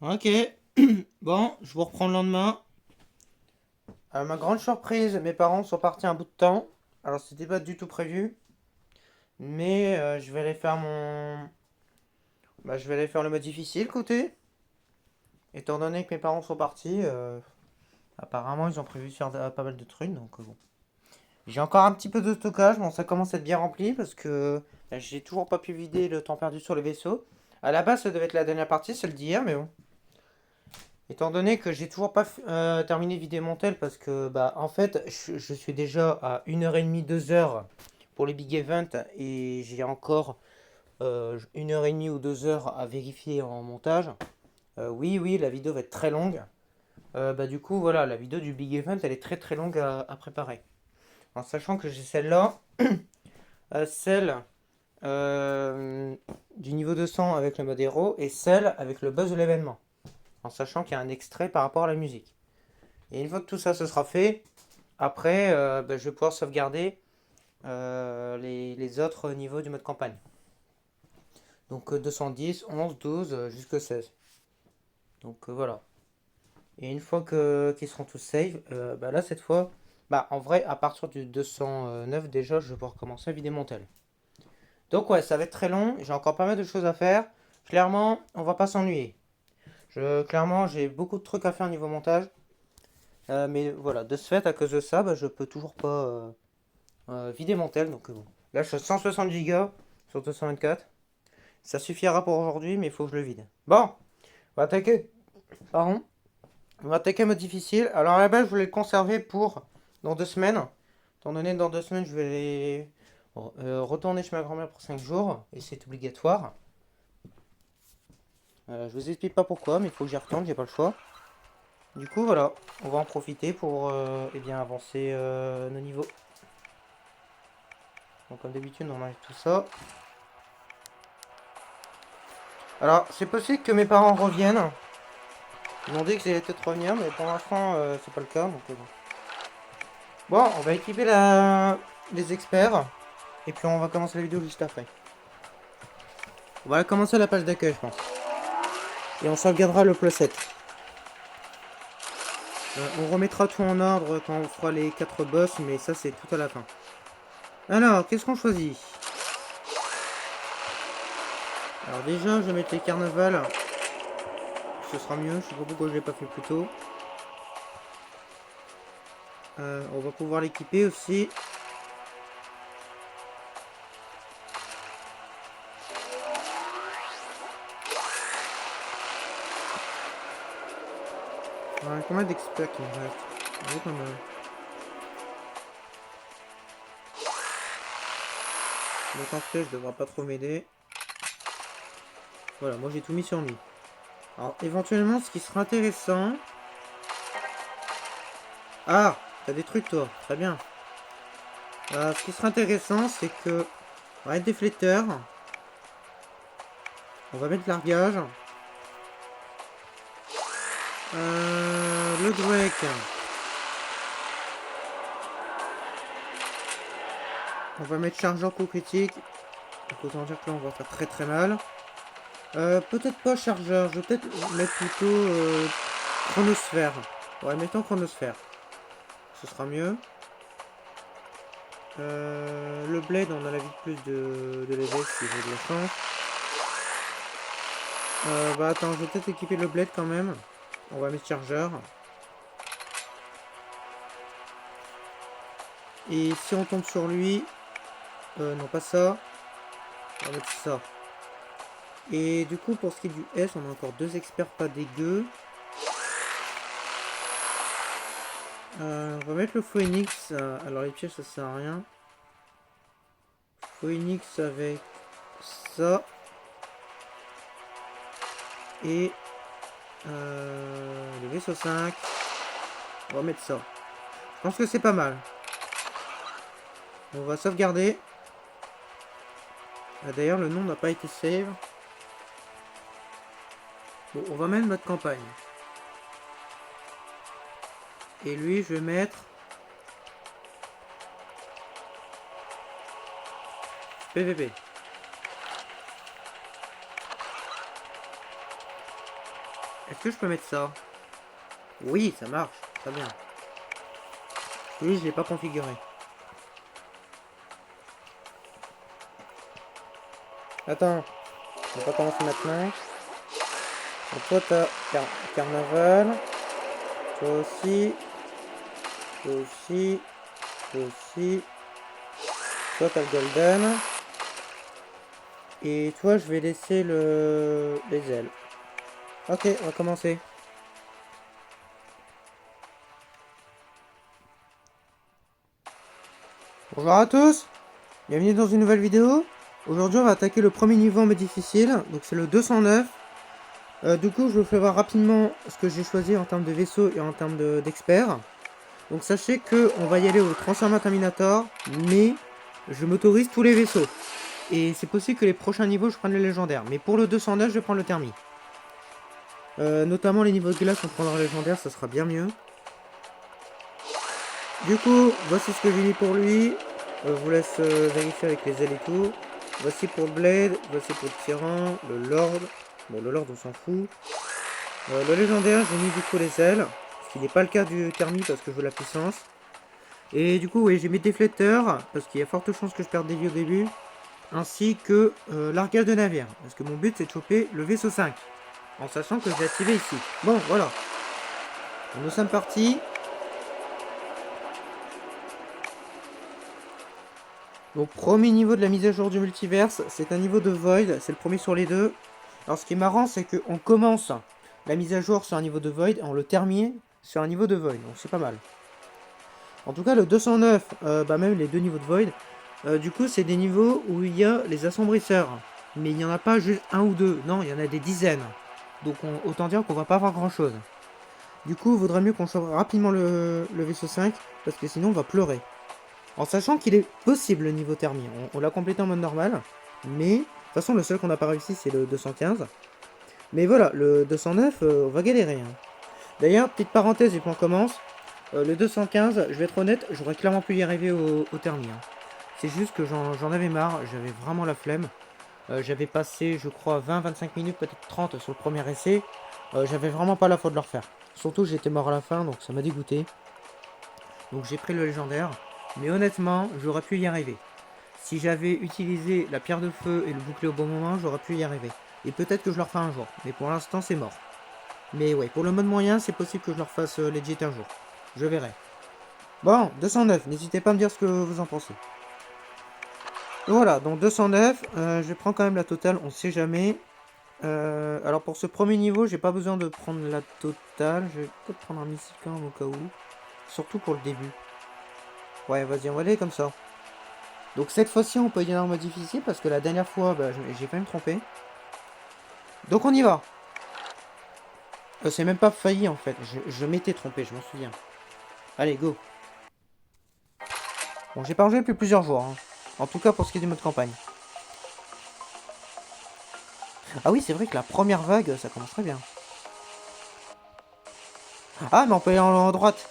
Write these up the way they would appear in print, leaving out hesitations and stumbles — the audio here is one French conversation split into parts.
Ok, bon, je vous reprends le lendemain. À ma grande surprise, mes parents sont partis un bout de temps. Alors c'était pas du tout prévu, mais je vais aller faire le mode difficile côté. Étant donné que mes parents sont partis, apparemment ils ont prévu de faire pas mal de trucs, donc bon. J'ai encore un petit peu de stockage, bon ça commence à être bien rempli parce que j'ai toujours pas pu vider le temps perdu sur le vaisseau. À la base ça devait être la dernière partie, celle d'hier, mais bon. Étant donné que j'ai toujours pas terminé de vider mon tel parce que bah en fait je suis déjà à 1h30, 2 heures pour les big events et j'ai encore 1h30 ou 2 heures à vérifier en montage. Oui, la vidéo va être très longue. Bah du coup voilà, la vidéo du big event elle est très très longue à préparer. En sachant que j'ai celle-là, celle du niveau 200 avec le mode héros et celle avec le buzz de l'événement. En sachant qu'il y a un extrait par rapport à la musique. Et une fois que tout ça se sera fait, après, bah, je vais pouvoir sauvegarder les autres niveaux du mode campagne. Donc 210, 11, 12, jusqu'à 16. Donc voilà. Et une fois qu'ils seront tous save, bah là cette fois, bah en vrai, à partir du 209 déjà, je vais pouvoir commencer à vider mon tel. Donc ouais, ça va être très long, j'ai encore pas mal de choses à faire. Clairement, on va pas s'ennuyer. Clairement, j'ai beaucoup de trucs à faire niveau montage. Mais voilà, de ce fait, à cause de ça, bah, je peux toujours pas vider mon tel. Donc bon. Là, je suis à 160 Go sur 224. Ça suffira pour aujourd'hui, mais il faut que je le vide. Bon, on va attaquer. Pardon. On va attaquer un mode difficile. Alors à la base, je voulais le conserver pour dans 2 semaines. Étant donné que dans 2 semaines, je vais aller retourner chez ma grand-mère pour 5 jours. Et c'est obligatoire. Je vous explique pas pourquoi, mais il faut que j'y retourne, j'ai pas le choix. Du coup, voilà, on va en profiter pour eh bien, avancer nos niveaux. Donc comme d'habitude, on enlève tout ça. Alors, c'est possible que mes parents reviennent. Ils m'ont dit que j'allais peut-être revenir, mais pour l'instant, c'est pas le cas. Donc, bon, on va équiper les experts. Et puis on va commencer la vidéo juste après. On va commencer à la page d'accueil, je pense. Et on sauvegardera le preset. On remettra tout en ordre quand on fera les 4 boss, mais ça c'est tout à la fin. Alors, qu'est-ce qu'on choisit? Alors déjà, je vais mettre les carnavals. Ce sera mieux, je sais pas pourquoi je l'ai pas fait plus tôt. On va pouvoir l'équiper aussi. Combien d'experts qui me reste? Oui, pas mal. Donc en fait, je devrais pas trop m'aider. Voilà, moi j'ai tout mis sur lui. Alors éventuellement, ce qui sera intéressant... Ah, t'as des trucs toi, très bien. Ce qui sera intéressant, c'est que... On va mettre des fletteurs. On va mettre largage. Le Drake. On va mettre chargeur coup critique. Donc autant dire que là on va faire très très mal. Peut-être pas chargeur, je vais peut-être mettre plutôt chronosphère. Ouais, mettons chronosphère. Ce sera mieux. Le blade, on a la vie de plus de l'EVS si j'ai de la chance. Bah attends, je vais peut-être équiper le blade quand même. On va mettre chargeur. Et si on tombe sur lui... non, pas ça. On va mettre ça. Et du coup, pour ce qui est du S, on a encore 2 experts pas dégueux. On va mettre le Phoenix. Alors les pièges, ça sert à rien. Phoenix avec ça. Et le vaisseau 5. On va mettre ça. Je pense que c'est pas mal. On va sauvegarder. D'ailleurs, le nom n'a pas été save. Bon, on va mettre mode campagne. Et lui, je vais mettre PVP. Est-ce que je peux mettre ça? Oui, ça marche. Très bien. Oui, je l'ai pas configuré. Attends, on va pas commencer maintenant. Donc toi, t'as Carnaval. Toi aussi. Toi aussi. Toi aussi. Toi, t'as le Golden. Et toi, je vais laisser les ailes. Ok, on va commencer. Bonjour à tous. Bienvenue dans une nouvelle vidéo. Aujourd'hui, on va attaquer le premier niveau en mode difficile. Donc, c'est le 209. Du coup, je vous fais voir rapidement ce que j'ai choisi en termes de vaisseau et en termes d'experts. Donc, sachez que on va y aller au Transformer Terminator, mais je m'autorise tous les vaisseaux. Et c'est possible que les prochains niveaux, je prenne le légendaire. Mais pour le 209, je vais prendre le thermi. Notamment les niveaux de glace, on prendra le légendaire, ça sera bien mieux. Du coup, voici ce que j'ai mis pour lui. Je vous laisse vérifier avec les ailes et tout. Voici pour le Blade, voici pour le Tyran, le Lord. Bon, le Lord, on s'en fout. Le légendaire, j'ai mis du coup les ailes. Ce qui n'est pas le cas du thermi parce que je veux la puissance. Et du coup, oui, j'ai mis des déflecteurs parce qu'il y a forte chance que je perde des vies au début. Ainsi que l'arcade de navire. Parce que mon but, c'est de choper le vaisseau 5. En sachant que je l'ai activé ici. Bon, voilà. Donc, nous sommes partis. Donc premier niveau de la mise à jour du multiverse, c'est un niveau de Void, c'est le premier sur les deux. Alors ce qui est marrant, c'est qu'on commence la mise à jour sur un niveau de Void et on le termine sur un niveau de Void, donc c'est pas mal. En tout cas le 209, même les deux niveaux de Void, du coup c'est des niveaux où il y a les assombrisseurs. Mais il n'y en a pas juste un ou deux, non il y en a des dizaines. Donc autant dire qu'on va pas avoir grand chose. Du coup il vaudrait mieux qu'on chope rapidement le vaisseau 5, parce que sinon on va pleurer. En sachant qu'il est possible le niveau thermie. On l'a complété en mode normal. Mais, de toute façon, le seul qu'on n'a pas réussi, c'est le 215. Mais voilà, le 209, on va galérer. Hein. D'ailleurs, petite parenthèse et puis on commence. Le 215, je vais être honnête, j'aurais clairement pu y arriver au thermie. Hein. C'est juste que j'en avais marre, j'avais vraiment la flemme. J'avais passé, je crois, 20-25 minutes, peut-être 30 sur le premier essai. J'avais vraiment pas la faute de le refaire. Surtout, j'étais mort à la fin, donc ça m'a dégoûté. Donc j'ai pris le légendaire. Mais honnêtement, j'aurais pu y arriver. Si j'avais utilisé la pierre de feu et le bouclier au bon moment, j'aurais pu y arriver. Et peut-être que je le refais un jour. Mais pour l'instant, c'est mort. Mais ouais, pour le mode moyen, c'est possible que je le refasse legit un jour. Je verrai. Bon, 209, n'hésitez pas à me dire ce que vous en pensez. Voilà, donc 209, je prends quand même la totale, on sait jamais. Alors pour ce premier niveau, j'ai pas besoin de prendre la totale. Je vais peut-être prendre un missile quand même au cas où. Surtout pour le début. Ouais, vas-y, on va aller comme ça. Donc cette fois-ci, on peut y aller en mode difficile parce que la dernière fois, j'ai quand même trompé. Donc on y va. C'est même pas failli en fait. Je m'étais trompé, je m'en souviens. Allez, go. Bon, j'ai pas rejoué depuis plusieurs jours. Hein. En tout cas pour ce qui est du mode campagne. Ah oui, c'est vrai que la première vague, ça commence très bien. Ah, mais on peut aller en droite.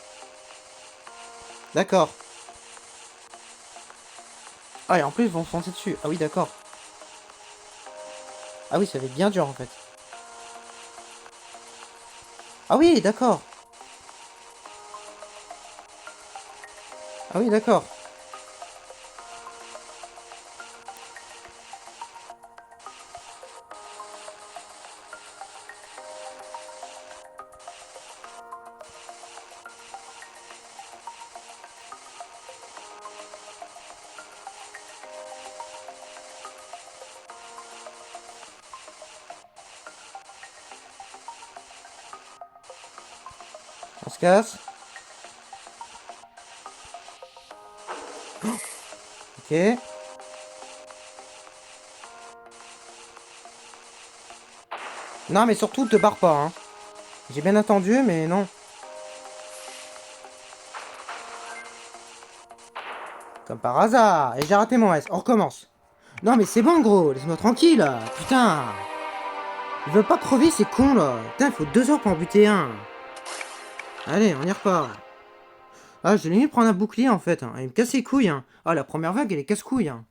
D'accord. Ah, et en plus, ils vont foncer dessus. Ah oui, d'accord. Ah oui, ça va être bien dur en fait. Ah oui, d'accord. Ah oui, d'accord. On se casse. Ok. Non, mais surtout, te barre pas. Hein. J'ai bien attendu, mais non. Comme par hasard. Et j'ai raté mon S. On recommence. Non, mais c'est bon, gros. Laisse-moi tranquille. Là. Putain. Ils veulent pas crever, ces cons, là. Putain, il faut 2 heures pour en buter un. Allez, on y repart. Ah, j'ai limite prendre un bouclier, en fait. Hein. Il me casse les couilles. Hein. Ah, la première vague, elle est casse-couille. Hein.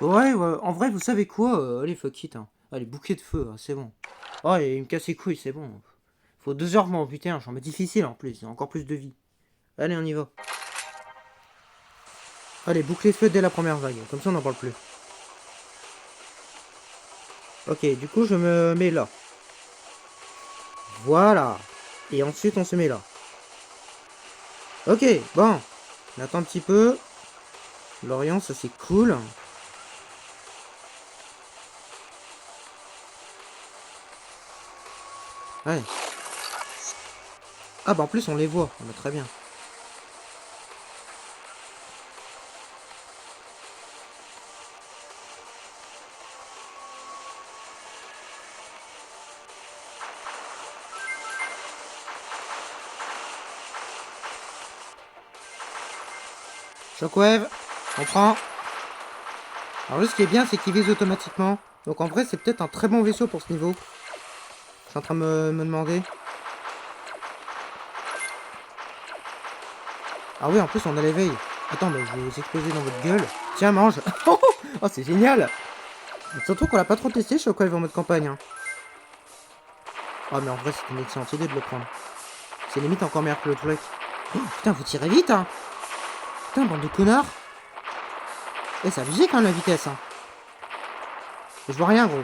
Ouais, en vrai, vous savez quoi allez, fuck it. Hein. Allez, bouquet de feu, hein, c'est bon. Oh, et il me casse les couilles, c'est bon. Faut 2 heures pour m'en buter un, j'en mets difficile en plus, il y a encore plus de vie. Allez, on y va. Allez, boucler feu dès la première vague, comme ça on n'en parle plus. Ok, du coup je me mets là. Voilà. Et ensuite on se met là. Ok, bon. On attend un petit peu. L'Orient, ça c'est cool. Ouais. Ah bah en plus on les voit, on a très bien. Shockwave, on prend. Alors là ce qui est bien c'est qu'il vise automatiquement. Donc en vrai c'est peut-être un très bon vaisseau pour ce niveau. Je suis en train de me demander. Ah oui en plus on a l'éveil. Attends mais je vais vous exploser dans votre gueule. Tiens mange. Oh c'est génial. Surtout qu'on l'a pas trop testé Shockwave en mode campagne. Hein. Oh mais en vrai c'est une excellente idée de le prendre. C'est limite encore meilleur que le truc. Oh, putain vous tirez vite hein. Putain bande de connards. Eh c'est abusé quand même la vitesse hein. Mais je vois rien gros.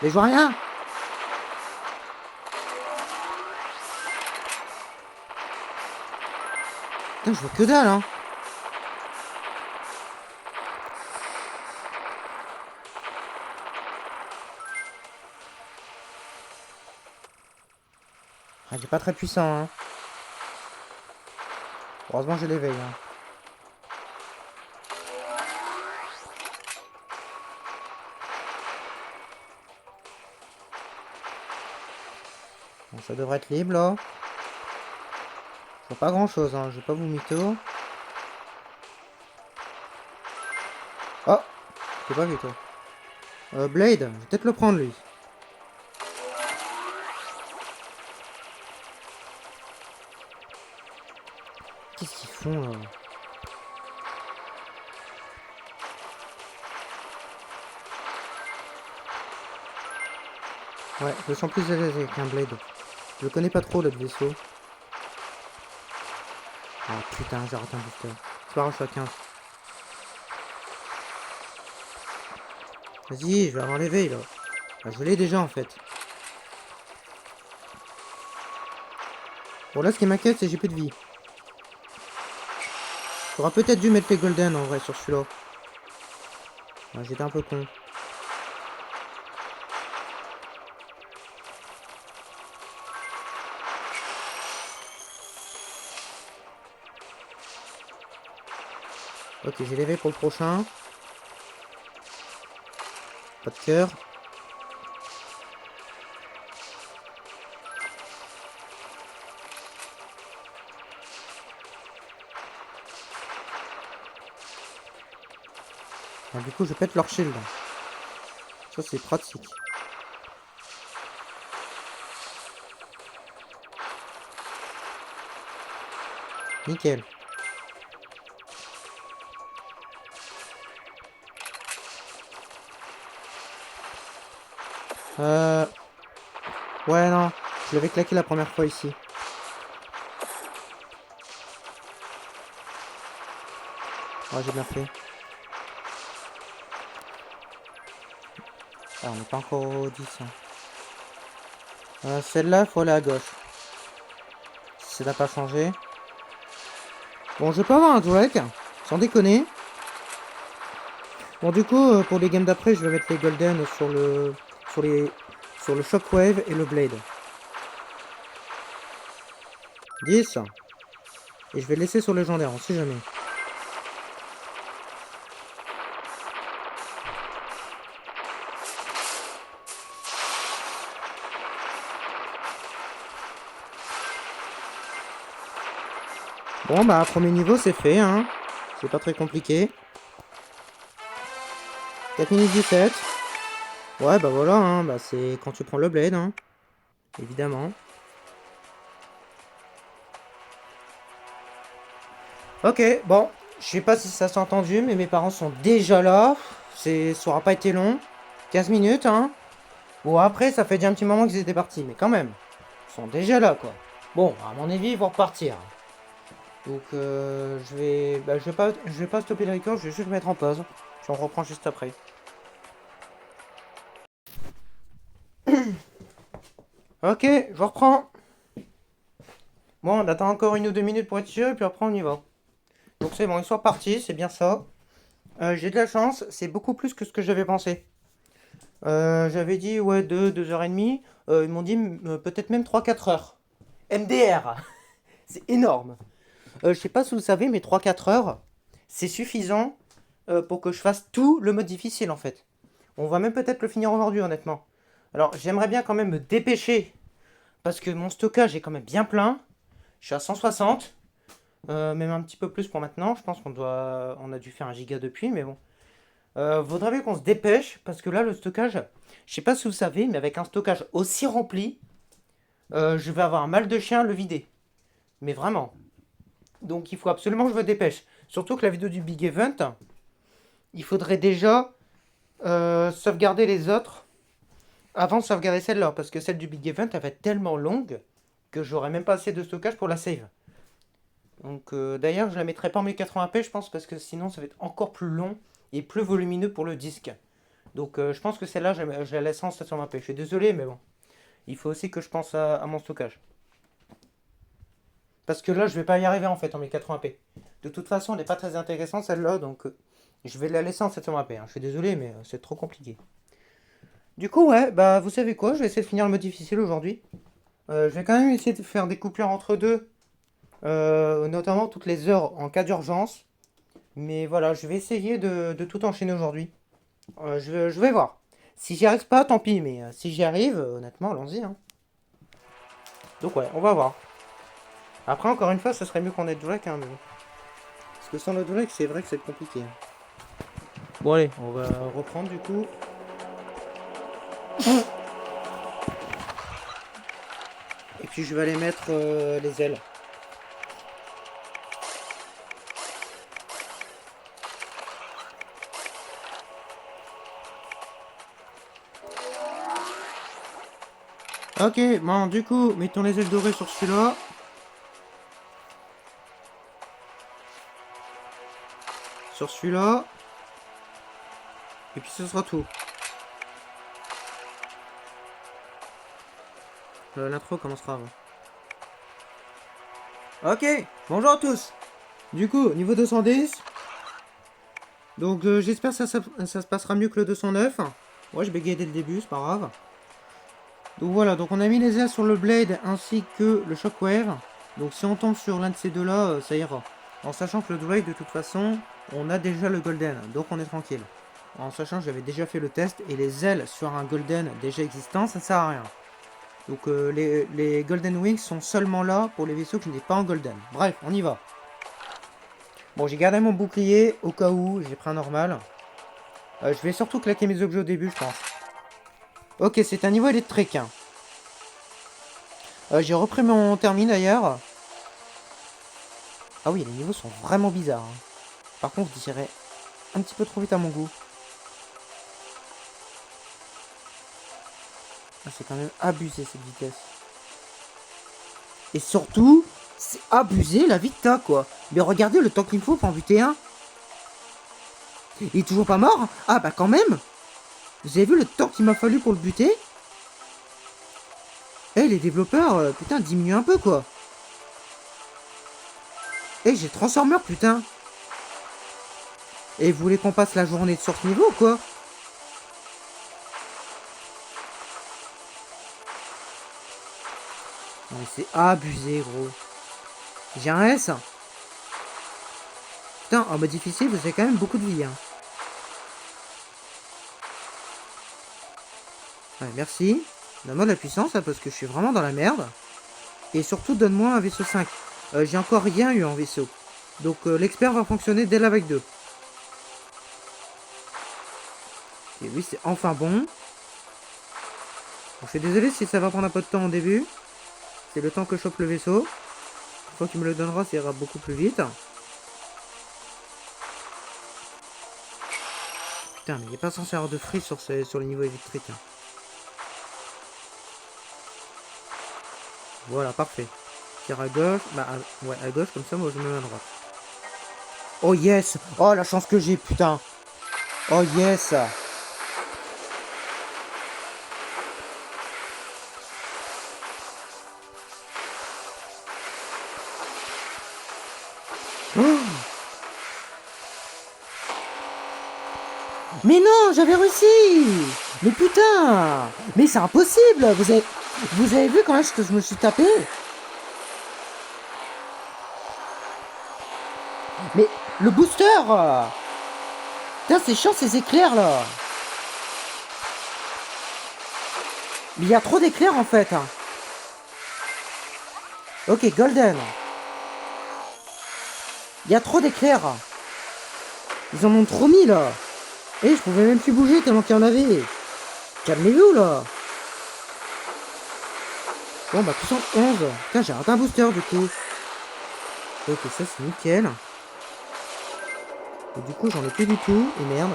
Mais je vois rien. Putain je vois que dalle hein. Ah, il est pas très puissant hein. Heureusement j'ai l'éveil hein. Bon, ça devrait être libre là. Je vois pas grand chose hein, je vais pas vous mytho. Oh, j'ai pas vu toi. Blade, je vais peut-être le prendre lui. Qu'est-ce qu'ils font là? Ouais, je le sens plus à l'aise avec un Blade. Je le connais pas trop l'autre vaisseau. Oh putain, j'ai raté un booster. C'est pas grave, je suis à 15. Vas-y, je vais avoir l'éveil là. Bah, je l'ai déjà en fait. Bon là ce qui m'inquiète c'est que j'ai plus de vie. J'aurais peut-être dû mettre les golden en vrai sur celui-là. Ouais, j'étais un peu con. Ok, j'ai l'éveil pour le prochain. Pas de cœur. Ah, du coup je pète leur shield. Ça c'est pratique. Nickel. Ouais non, je l'avais claqué la première fois ici. Ouais j'ai bien fait. Ah, on n'est pas encore au 10. Hein. Celle-là, faut aller à gauche. Ça n'a pas changé. Bon, je vais pas avoir un Drake, sans déconner. Bon, du coup, pour les games d'après, je vais mettre les Golden sur le Shockwave et le Blade. 10. Et je vais le laisser sur le légendaire, on sait jamais. Bon, bah, premier niveau, c'est fait, hein. C'est pas très compliqué. 4 minutes 17. Ouais, bah voilà, hein. Bah, c'est quand tu prends le Blade, hein. Évidemment. Ok, bon. Je sais pas si ça s'est entendu, mais mes parents sont déjà là. Ça aura pas été long. 15 minutes, hein. Bon, après, ça fait déjà un petit moment qu'ils étaient partis, mais quand même. Ils sont déjà là, quoi. Bon, à mon avis, ils vont repartir. Donc, je vais pas stopper le record, je vais juste mettre en pause. Puis on reprend juste après. Ok, je reprends. Bon, on attend encore 1 ou 2 minutes pour être sûr, et puis après on y va. Donc c'est bon, ils sont partis, c'est bien ça. J'ai de la chance, c'est beaucoup plus que ce que j'avais pensé. J'avais dit, ouais, 2 heures et demie. Ils m'ont dit peut-être même 3 4 heures. MDR. C'est énorme. Je sais pas si vous le savez, mais 3 4 heures, c'est suffisant pour que je fasse tout le mode difficile en fait. On va même peut-être le finir aujourd'hui, honnêtement. Alors, j'aimerais bien quand même me dépêcher parce que mon stockage est quand même bien plein. Je suis à 160, même un petit peu plus pour maintenant. Je pense on a dû faire 1 giga depuis, mais bon. Vaudrait mieux qu'on se dépêche parce que là, le stockage, je sais pas si vous savez, mais avec un stockage aussi rempli, je vais avoir un mal de chien à le vider. Mais vraiment. Donc, il faut absolument que je me dépêche. Surtout que la vidéo du Big Event, il faudrait déjà sauvegarder les autres avant de sauvegarder celle-là. Parce que celle du Big Event, elle va être tellement longue que j'aurai même pas assez de stockage pour la save. Donc d'ailleurs, je la mettrai pas en 1080p, je pense, parce que sinon ça va être encore plus long et plus volumineux pour le disque. Donc je pense que celle-là, je la laisserai en 720p. Je suis désolé, mais bon. Il faut aussi que je pense à mon stockage. Parce que là, je vais pas y arriver en fait en 1080p. De toute façon, elle n'est pas très intéressante celle-là, donc je vais la laisser en 720p. Hein. Je suis désolé, mais c'est trop compliqué. Du coup, ouais, bah vous savez quoi, je vais essayer de finir le mode difficile aujourd'hui. Je vais quand même essayer de faire des coupures entre deux, notamment toutes les heures en cas d'urgence. Mais voilà, je vais essayer de tout enchaîner aujourd'hui. Je vais voir. Si j'y arrive pas, tant pis, mais si j'y arrive, honnêtement, allons-y. Hein. Donc ouais, on va voir. Après, encore une fois, ce serait mieux qu'on ait Drake, hein, mais bon. Parce que sans le Drake, c'est vrai que c'est compliqué. Hein. Bon allez, on va reprendre du coup. Et puis je vais aller mettre les ailes. Ok, bon, du coup, mettons les ailes dorées sur celui-là. Sur celui-là. Et puis ce sera tout. L'intro commencera avant. Ok, bonjour à tous. Du coup, niveau 210. Donc j'espère que ça se passera mieux que le 209. Ouais, je bégayais dès le début, c'est pas grave. Donc voilà, donc on a mis les ailes sur le blade ainsi que le shockwave. Donc si on tombe sur l'un de ces deux-là, ça ira. En sachant que le Drake, de toute façon, on a déjà le golden, donc on est tranquille. En sachant que j'avais déjà fait le test, et les ailes sur un golden déjà existant, ça ne sert à rien. Donc les golden wings sont seulement là pour les vaisseaux qui n'étaient pas en golden. Bref, on y va. Bon, j'ai gardé mon bouclier au cas où, j'ai pris un normal. Je vais surtout claquer mes objets au début, je pense. Ok, c'est un niveau électrique. Hein. J'ai repris mon termine d'ailleurs. Ah oui, les niveaux sont vraiment bizarres. Hein. Par contre, je dirais un petit peu trop vite à mon goût. Ah, c'est quand même abusé cette vitesse. Et surtout, c'est abusé la vita quoi. Mais regardez le temps qu'il me faut pour en buter un. Il est toujours pas mort? Ah bah quand même. Vous avez vu le temps qu'il m'a fallu pour le buter? Eh les développeurs, putain, diminuent un peu quoi. Eh j'ai Transformer putain. Et vous voulez qu'on passe la journée sur ce niveau quoi? Non mais c'est abusé gros. J'ai un S. Putain, en mode difficile, vous avez quand même beaucoup de vie. Hein. Ouais, merci. Donne-moi de la puissance là, parce que je suis vraiment dans la merde. Et surtout, donne-moi un vaisseau 5. J'ai encore rien eu en vaisseau. Donc l'expert va fonctionner dès la vague 2. Et oui, c'est enfin bon. Bon, je suis désolé si ça va prendre un peu de temps au début. C'est le temps que je chope le vaisseau. Une fois qu'il me le donnera, ça ira beaucoup plus vite. Putain, mais il n'est pas censé avoir de free sur les niveaux électriques. Hein. Voilà, parfait. Tire à gauche. Bah, ouais, à gauche, comme ça, moi, je me mets à droite. Oh, yes! Oh, la chance que j'ai, putain! Oh, yes! Oh, mais non, j'avais réussi! Mais putain! Mais c'est impossible! Vous avez vu quand est-ce que je me suis tapé? Mais le booster! Putain, c'est chiant ces éclairs là! Mais il y a trop d'éclairs en fait! Ok, golden! Il y a trop d'éclairs! Ils en ont trop mis là! Et je pouvais même plus bouger tellement qu'il y en avait! Calmez-vous là! Bon bah puissance 11! Putain, j'ai raté un booster du coup! Ok, ça c'est nickel! Et du coup, j'en ai plus du tout, et merde!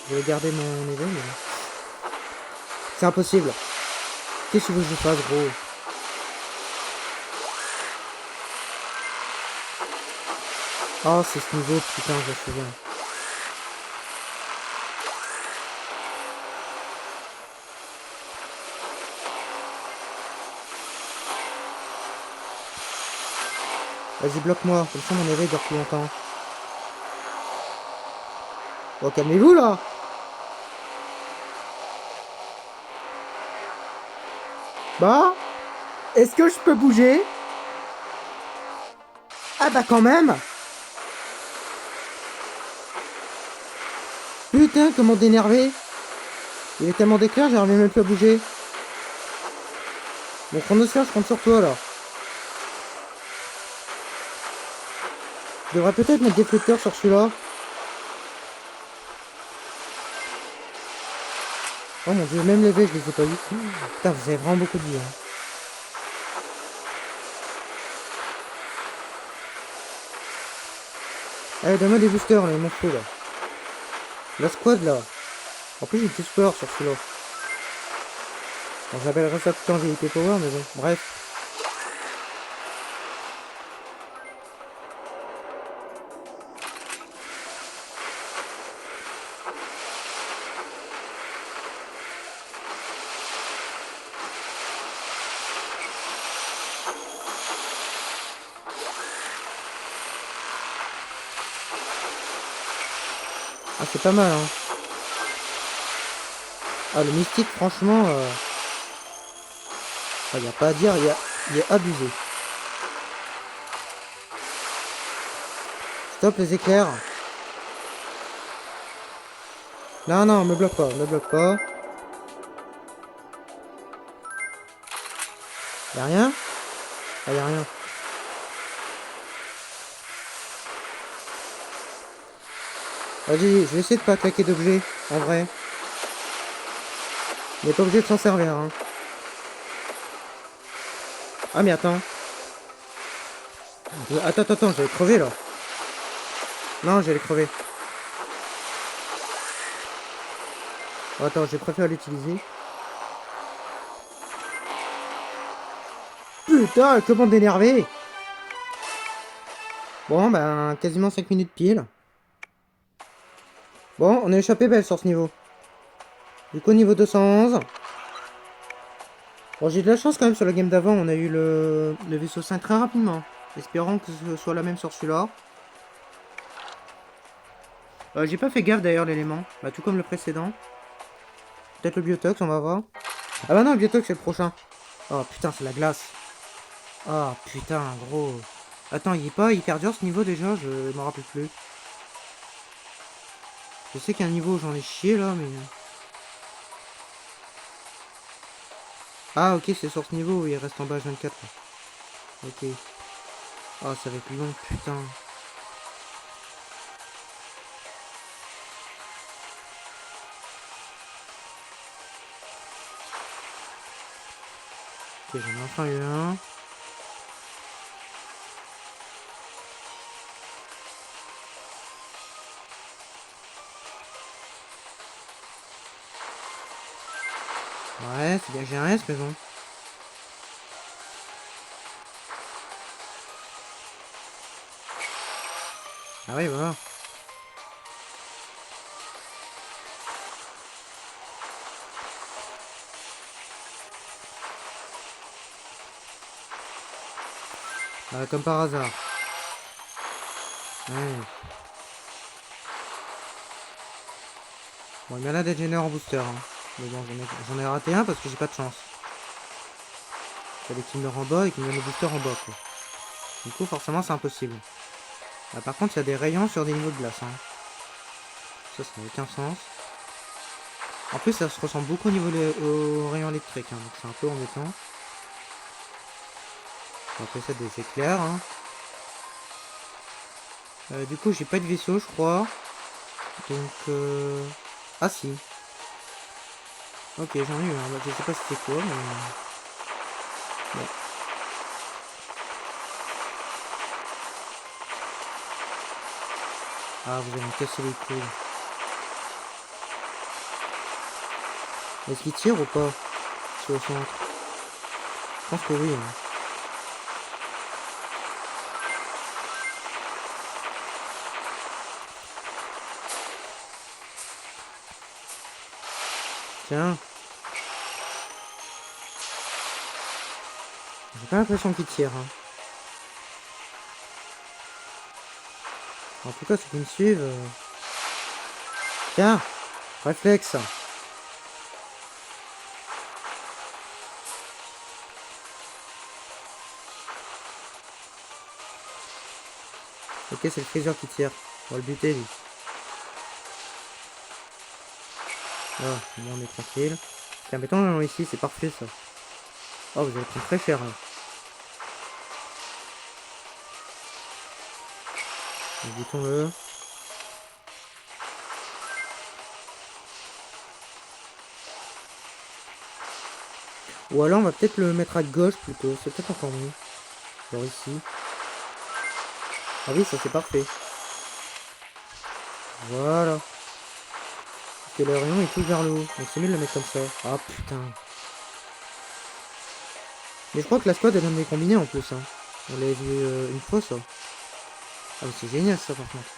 Je vais garder mon éveil, mais bon. C'est impossible! Qu'est-ce que tu veux que je fasse, gros? Oh, c'est ce niveau, putain, je me souviens. Vas-y, bloque-moi, comme ça mon éveil dure plus longtemps. Oh, calmez-vous là! Bah? Est-ce que je peux bouger? Ah bah quand même! Putain, comment d'énervé! Il est tellement d'éclair, j'arrive même plus à bouger. Mon chronosphère, je compte sur toi là. Je devrais peut-être mettre des flotteurs sur celui-là. Oh mon dieu, même les V, je les ai pas vus. Putain, vous avez vraiment beaucoup de vie. Hein. Allez, donne-moi des boosters là, il m'en faut là. La squad là. En plus, j'ai une petite peur sur celui-là. Bon, j'appellerai ça tout en VP Power, mais bon, bref. Ah, c'est pas mal, hein. Ah, le mystique, franchement, y a pas à dire, il est abusé. Stop les éclairs. Non, non, me bloque pas, me bloque pas. Y'a rien? Ah, y'a rien. Vas-y, je vais essayer de pas claquer d'objets, en vrai. On n'est pas obligé de s'en servir, hein. Ah, mais attends. Attends, j'allais crever, là. Non, j'allais crever. Oh, attends, j'ai préféré l'utiliser. Putain, comment d'énerver! Bon, ben, quasiment 5 minutes pile. Bon, on a échappé belle sur ce niveau. Du coup, niveau 211. Bon, j'ai de la chance quand même sur la game d'avant. On a eu le vaisseau 5 très rapidement. Espérons que ce soit la même sur celui-là. J'ai pas fait gaffe d'ailleurs l'élément. Bah, tout comme le précédent. Peut-être le biotox, on va voir. Ah bah non, le biotox c'est le prochain. Oh putain, c'est la glace. Oh putain, gros. Attends, il est pas hyper dur ce niveau déjà, je m'en rappelle plus. Je sais qu'il y a un niveau où j'en ai chié là, mais... Ah ok, c'est sur ce niveau où il reste en bas 24 là. Ok. Oh, ça va être long, putain. Ok, j'en ai enfin eu un. Ouais, c'est bien que j'ai un S, mais bon. Ah oui, voilà. Comme par hasard. Ouais. Bon, il y en a des génères en booster. Hein. Mais bon, j'en ai raté un parce que j'ai pas de chance. Il y a des qui meurent en bas et qui me donnent le booster en bas, quoi. Du coup, forcément, c'est impossible. Par contre, il y a des rayons sur des niveaux de glace. Hein. Ça n'a aucun sens. En plus, ça se ressemble beaucoup au rayon électrique. Hein, donc c'est un peu embêtant. On va appeler ça des éclairs. Hein. Du coup, j'ai pas de vaisseau, je crois. Donc, ah si. Ok, j'en ai eu un. Bah, je sais pas c'était quoi, mais... Bon. Ah, vous allez me casser les couilles. Est-ce qu'il tire ou pas? Sur le centre. Je pense que oui. Hein. Tiens. J'ai pas l'impression qu'il tire. Hein. En tout cas, ceux qui me suivent... Tiens. Réflexe. Ok, c'est le Freezer qui tire. On va le buter, lui. Ah, bon, on est tranquille. Tiens, mettons-le ici, c'est parfait, ça. Oh, vous allez prendre très cher. Hein. Butons-le. Ou alors, on va peut-être le mettre à gauche, plutôt. C'est peut-être encore mieux. Genre ici. Ah oui, ça, c'est parfait. Voilà. Parce que le rayon est tout vers le haut. Donc c'est mieux de le mettre comme ça. Ah putain. Mais je crois que la squad elle donne des combinés en plus. Hein. On l'avait vu une fois ça. Ah mais c'est génial ça par contre.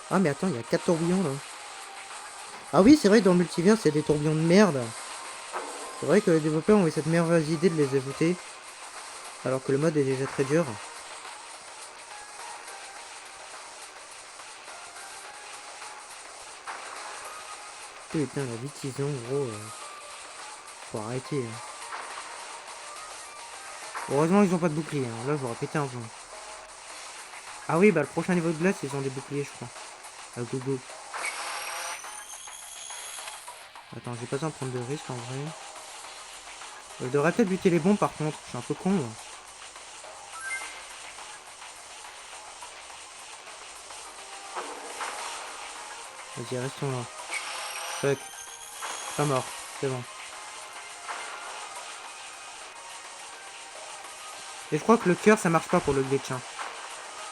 Ah mais attends, il y a 4 tourbillons là. Ah oui, c'est vrai que dans le multivers, il y a des tourbillons de merde. C'est vrai que les développeurs ont eu cette merveilleuse idée de les ajouter. Alors que le mode est déjà très dur. Putain, la vitison, gros. Faut arrêter. Hein. Heureusement, ils ont pas de bouclier. Hein. Là, j'aurais pété un plomb. Ah oui, bah le prochain niveau de glace, ils ont des boucliers, je crois. Ah, gogo. Attends, j'ai pas besoin de prendre de risque en vrai. Je devrais peut-être buter les bombes par contre. Je suis un peu con. Là. Vas-y, restons là. Fuck. Pas mort. C'est bon. Et je crois que le cœur ça marche pas pour le glitch. Hein.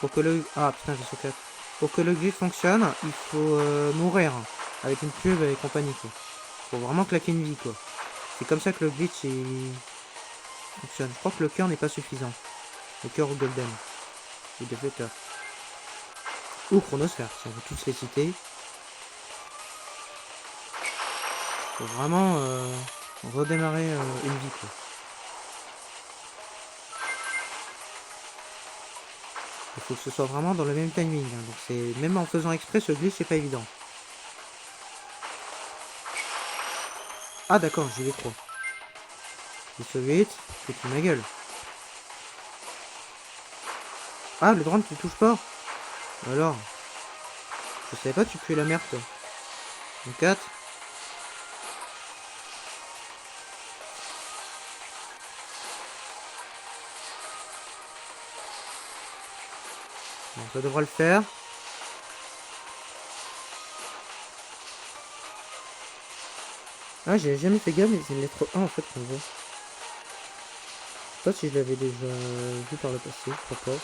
Pour que le... Ah putain, j'ai sauté. Pour que le glitch fonctionne, il faut mourir. Hein. Avec une pub et compagnie quoi. Faut vraiment claquer une vie quoi. C'est comme ça que le glitch il... fonctionne. Je crois que le cœur n'est pas suffisant. Le cœur golden. Ou de Vetter. Ou chronosphère, si on veut tous les citer. Faut vraiment redémarrer une vie quoi. Il faut que ce soit vraiment dans le même timing. Hein. Donc c'est même en faisant exprès ce glitch c'est pas évident. Ah d'accord, j'y vais trop. Je suis 8, c'est ma gueule. Ah le drone tu touches pas. Alors. Je savais pas tu tuais la merde toi. En 4. Bon, ça devra le faire. Ah j'ai jamais fait gaffe mais c'est une lettre A en fait qu'on voit. Je sais pas si je l'avais déjà vu par le passé, je crois pas.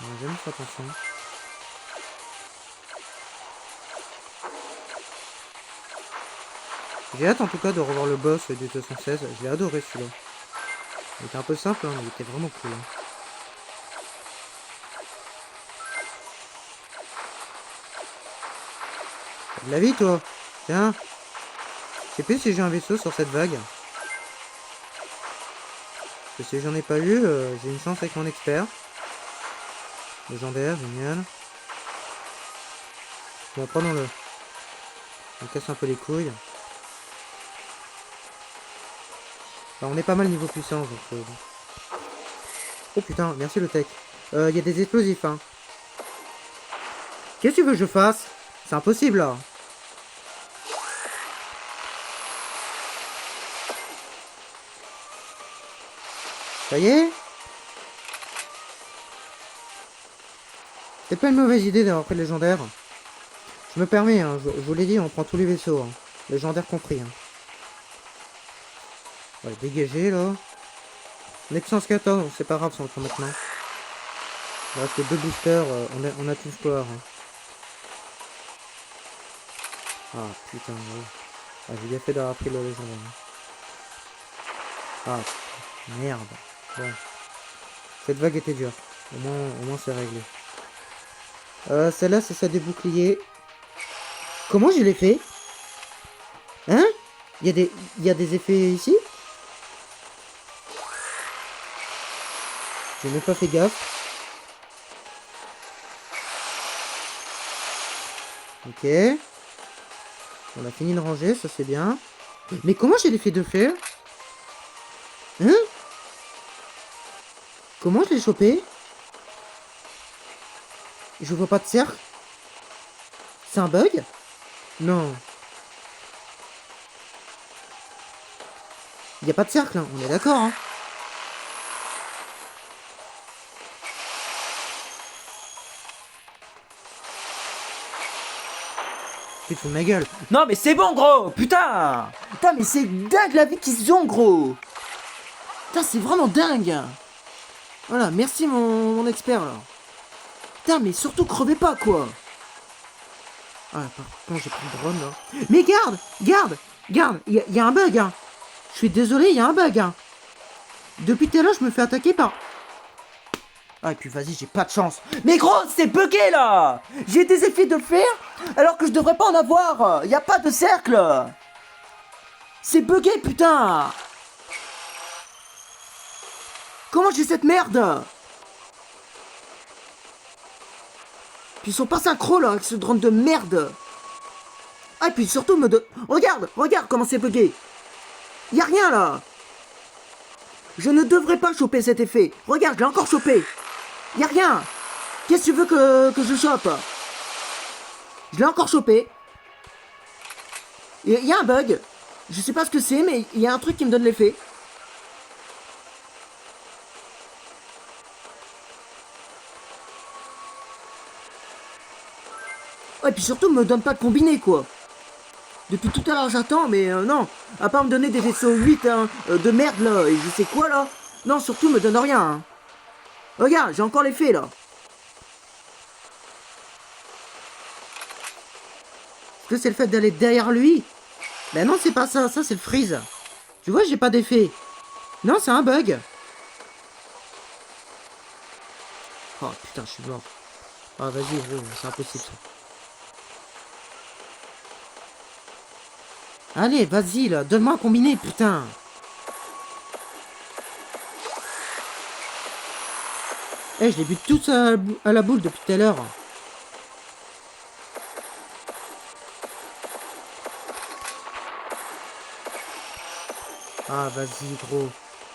On a jamais fait attention. J'ai hâte en tout cas de revoir le boss du 216, je l'ai adoré celui-là. Il était un peu simple, hein, mais il était vraiment cool. Hein. T'as de la vie, toi? Tiens. Je sais plus si j'ai un vaisseau sur cette vague. Parce que si j'en ai pas eu, j'ai une chance avec mon expert. Légendaire, génial. Bon, prenons-le. On casse un peu les couilles. Alors, on est pas mal niveau puissance, donc... Oh putain, merci le tech. Il y a des explosifs, hein. Qu'est-ce que tu veux que je fasse? C'est impossible, là. Ça y est? C'est pas une mauvaise idée d'avoir pris le légendaire. Je me permets, hein, je vous l'ai dit, on prend tous les vaisseaux. Hein. Légendaire compris. Hein. Ouais, dégager, là. On est puissance 14, c'est pas grave si on le prend maintenant. Il reste que 2 boosters, on a tout score. Hein. Ah, putain, ouais. Ah, j'ai bien fait d'avoir pris le légendaire. Hein. Ah, merde. Bon. Cette vague était dure. Au moins c'est réglé. Celle-là, c'est ça des boucliers. Comment je l'ai fait? Hein? Il y a des effets ici? J'ai même pas fait gaffe. Ok. On a fini de ranger, ça c'est bien. Mais comment j'ai l'effet de fer? Hein? Comment je l'ai chopé? Je vois pas de cercle. C'est un bug? Non. Il n'y a pas de cercle, hein. On est d'accord. Hein. Tu te fous de ma gueule. Non mais c'est bon gros, putain. Putain mais c'est dingue la vie qu'ils ont gros. Putain c'est vraiment dingue. Voilà, merci mon expert là. Putain mais surtout crevez pas quoi. Ah par contre j'ai pris le drone là. Mais garde, il y a un bug hein. Je suis désolé, il y a un bug hein. Depuis tout à l'heure je me fais attaquer par... Ah et puis vas-y j'ai pas de chance. Mais gros c'est bugué là. J'ai des effets de fer alors que je devrais pas en avoir. Y a pas de cercle. C'est bugué putain. Comment j'ai cette merde? Puis ils sont pas synchro là avec ce drone de merde. Ah et puis surtout me de... Regarde comment c'est bugué. Y a rien là. Je ne devrais pas choper cet effet. Regarde, je l'ai encore chopé. Y a rien. Qu'est-ce que tu veux que je chope? Je l'ai encore chopé. Il y a un bug. Je sais pas ce que c'est, mais il y a un truc qui me donne l'effet. Ouais, et puis surtout, me donne pas de combiné, quoi. Depuis tout à l'heure, j'attends, mais non. À part me donner des vaisseaux 8, hein, de merde, là, et je sais quoi, là. Non, surtout, me donne rien, hein. Regarde, j'ai encore l'effet, là. Est-ce que c'est le fait d'aller derrière lui? Ben non, c'est pas ça. Ça, c'est le freeze. Tu vois, j'ai pas d'effet. Non, c'est un bug. Oh, putain, je suis mort. Ah, vas-y, gros, c'est impossible, ça. Allez, vas-y, là, donne-moi un combiné, putain. Eh, je les bute tous à la boule depuis tout à l'heure. Ah, vas-y, gros.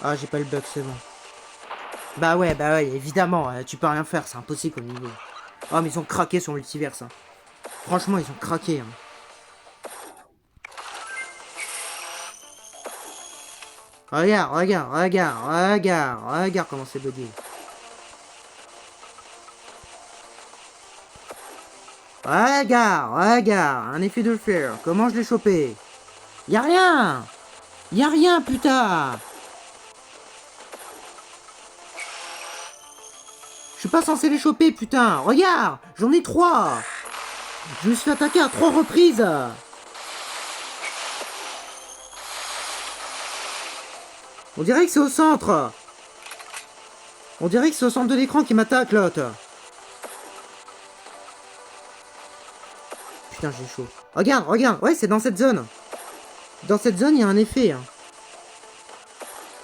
Ah, j'ai pas le bug, c'est bon. Bah ouais, évidemment, tu peux rien faire, c'est impossible comme niveau. Oh, mais ils ont craqué sur Multiverse. Hein. Franchement, ils ont craqué. Hein. Regarde comment c'est bugué. Regarde, un effet de fer. Comment je l'ai chopé? Y'a rien, putain. Je suis pas censé les choper, putain. Regarde, j'en ai 3. Je me suis attaqué à 3 reprises. On dirait que c'est au centre. On dirait que c'est au centre de l'écran qui m'attaque, l'autre. Putain, j'ai chaud. Regarde, regarde. Ouais, c'est dans cette zone. Dans cette zone, il y a un effet. Hein.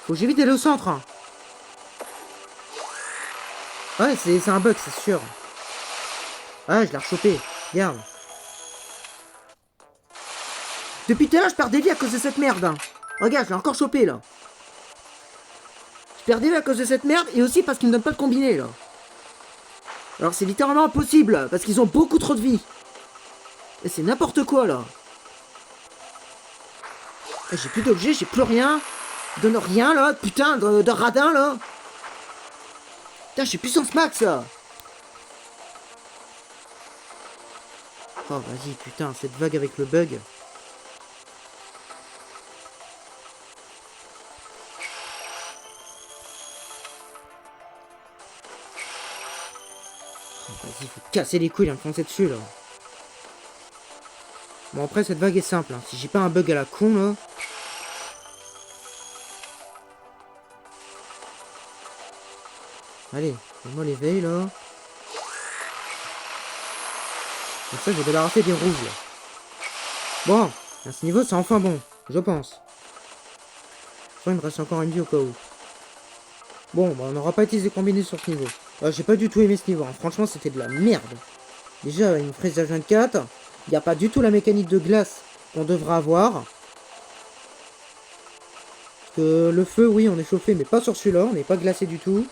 Faut que j'évite d'aller au centre. Hein. Ouais, c'est un bug, c'est sûr. Ouais, je l'ai rechopé. Regarde. Depuis tout à l'heure, je perds des vies à cause de cette merde. Hein. Regarde, je l'ai encore chopé, là. Je perds des vies à cause de cette merde et aussi parce qu'ils me donnent pas de combiné, là. Alors, c'est littéralement impossible, parce qu'ils ont beaucoup trop de vie. Et c'est n'importe quoi, là. Et j'ai plus d'objets, j'ai plus rien. Ils donnent rien, là. Putain, de radin, là. Putain, j'ai puissance max, là. Oh, vas-y, putain, cette vague avec le bug. Oh, vas-y, faut casser les couilles, il va me foncer dessus, là. Bon, après, cette vague est simple. Hein. Si j'ai pas un bug à la con, là... Allez, fais-moi l'éveil, là. Comme ça, j'ai débarrassé des rouges, là. Bon, à ce niveau, c'est enfin bon, je pense. Enfin, il me reste encore une vie au cas où. Bon, bah, on n'aura pas utilisé combiné sur ce niveau. J'ai pas du tout aimé ce niveau, hein. Franchement, c'était de la merde. Déjà, une fraise H24, il n'y a pas du tout la mécanique de glace qu'on devra avoir. Parce que le feu, oui, on est chauffé, mais pas sur celui-là, on n'est pas glacé du tout.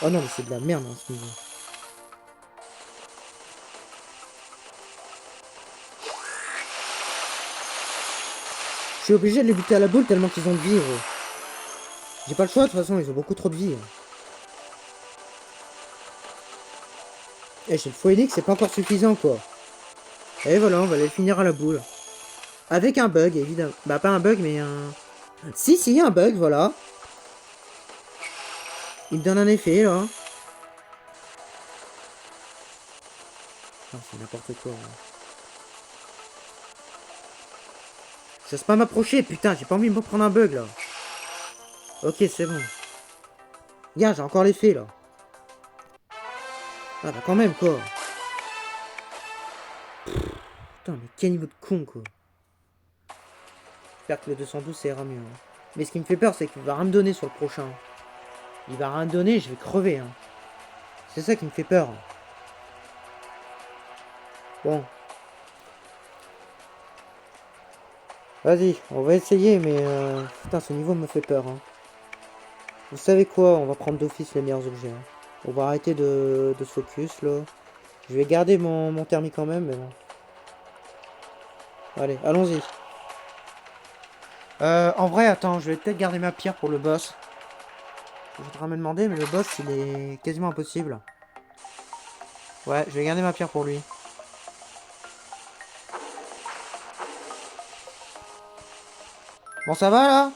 Oh non, mais c'est de la merde, hein, ce niveau. Je suis obligé de les buter à la boule tellement qu'ils ont de vie, gros. J'ai pas le choix, de toute façon, ils ont beaucoup trop de vie. Et chez le Phoenix, c'est pas encore suffisant, quoi. Et voilà, on va les finir à la boule. Avec un bug, évidemment. Bah, pas un bug, mais un... Si, un bug, voilà. Il me donne un effet, là. Oh, c'est n'importe quoi, là. J'ose pas m'approcher, putain, j'ai pas envie de me prendre un bug, là. Ok, c'est bon. Regarde, j'ai encore l'effet, là. Ah, bah, quand même, quoi. Putain, mais quel niveau de con, quoi. J'espère que le 212, ça ira mieux. Hein. Mais ce qui me fait peur, c'est qu'il va rien me donner sur le prochain. Il va rien me donner, je vais crever, hein. C'est ça qui me fait peur. Bon. Vas-y, on va essayer, mais... Putain, ce niveau me fait peur, hein. Vous savez quoi? On va prendre d'office les meilleurs objets. Hein. On va arrêter de se focus, là. Je vais garder mon thermique quand même, mais bon. Allez, allons-y. En vrai, attends, je vais peut-être garder ma pierre pour le boss. Je voudrais me demander, mais le boss, il est quasiment impossible. Ouais, je vais garder ma pierre pour lui. Bon, ça va, là?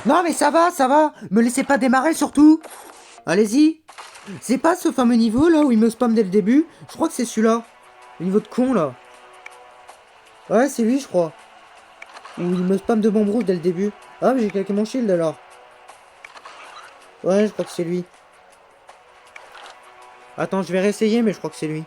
Non, mais ça va, ça va. Me laissez pas démarrer, surtout. Allez-y. C'est pas ce fameux niveau, là, où il me spam dès le début. Je crois que c'est celui-là. Le niveau de con, là. Ouais, c'est lui, je crois. Où il me spam de bombes rouges dès le début. Ah, mais j'ai claqué mon shield, alors. Ouais, je crois que c'est lui. Attends, je vais réessayer, mais je crois que c'est lui.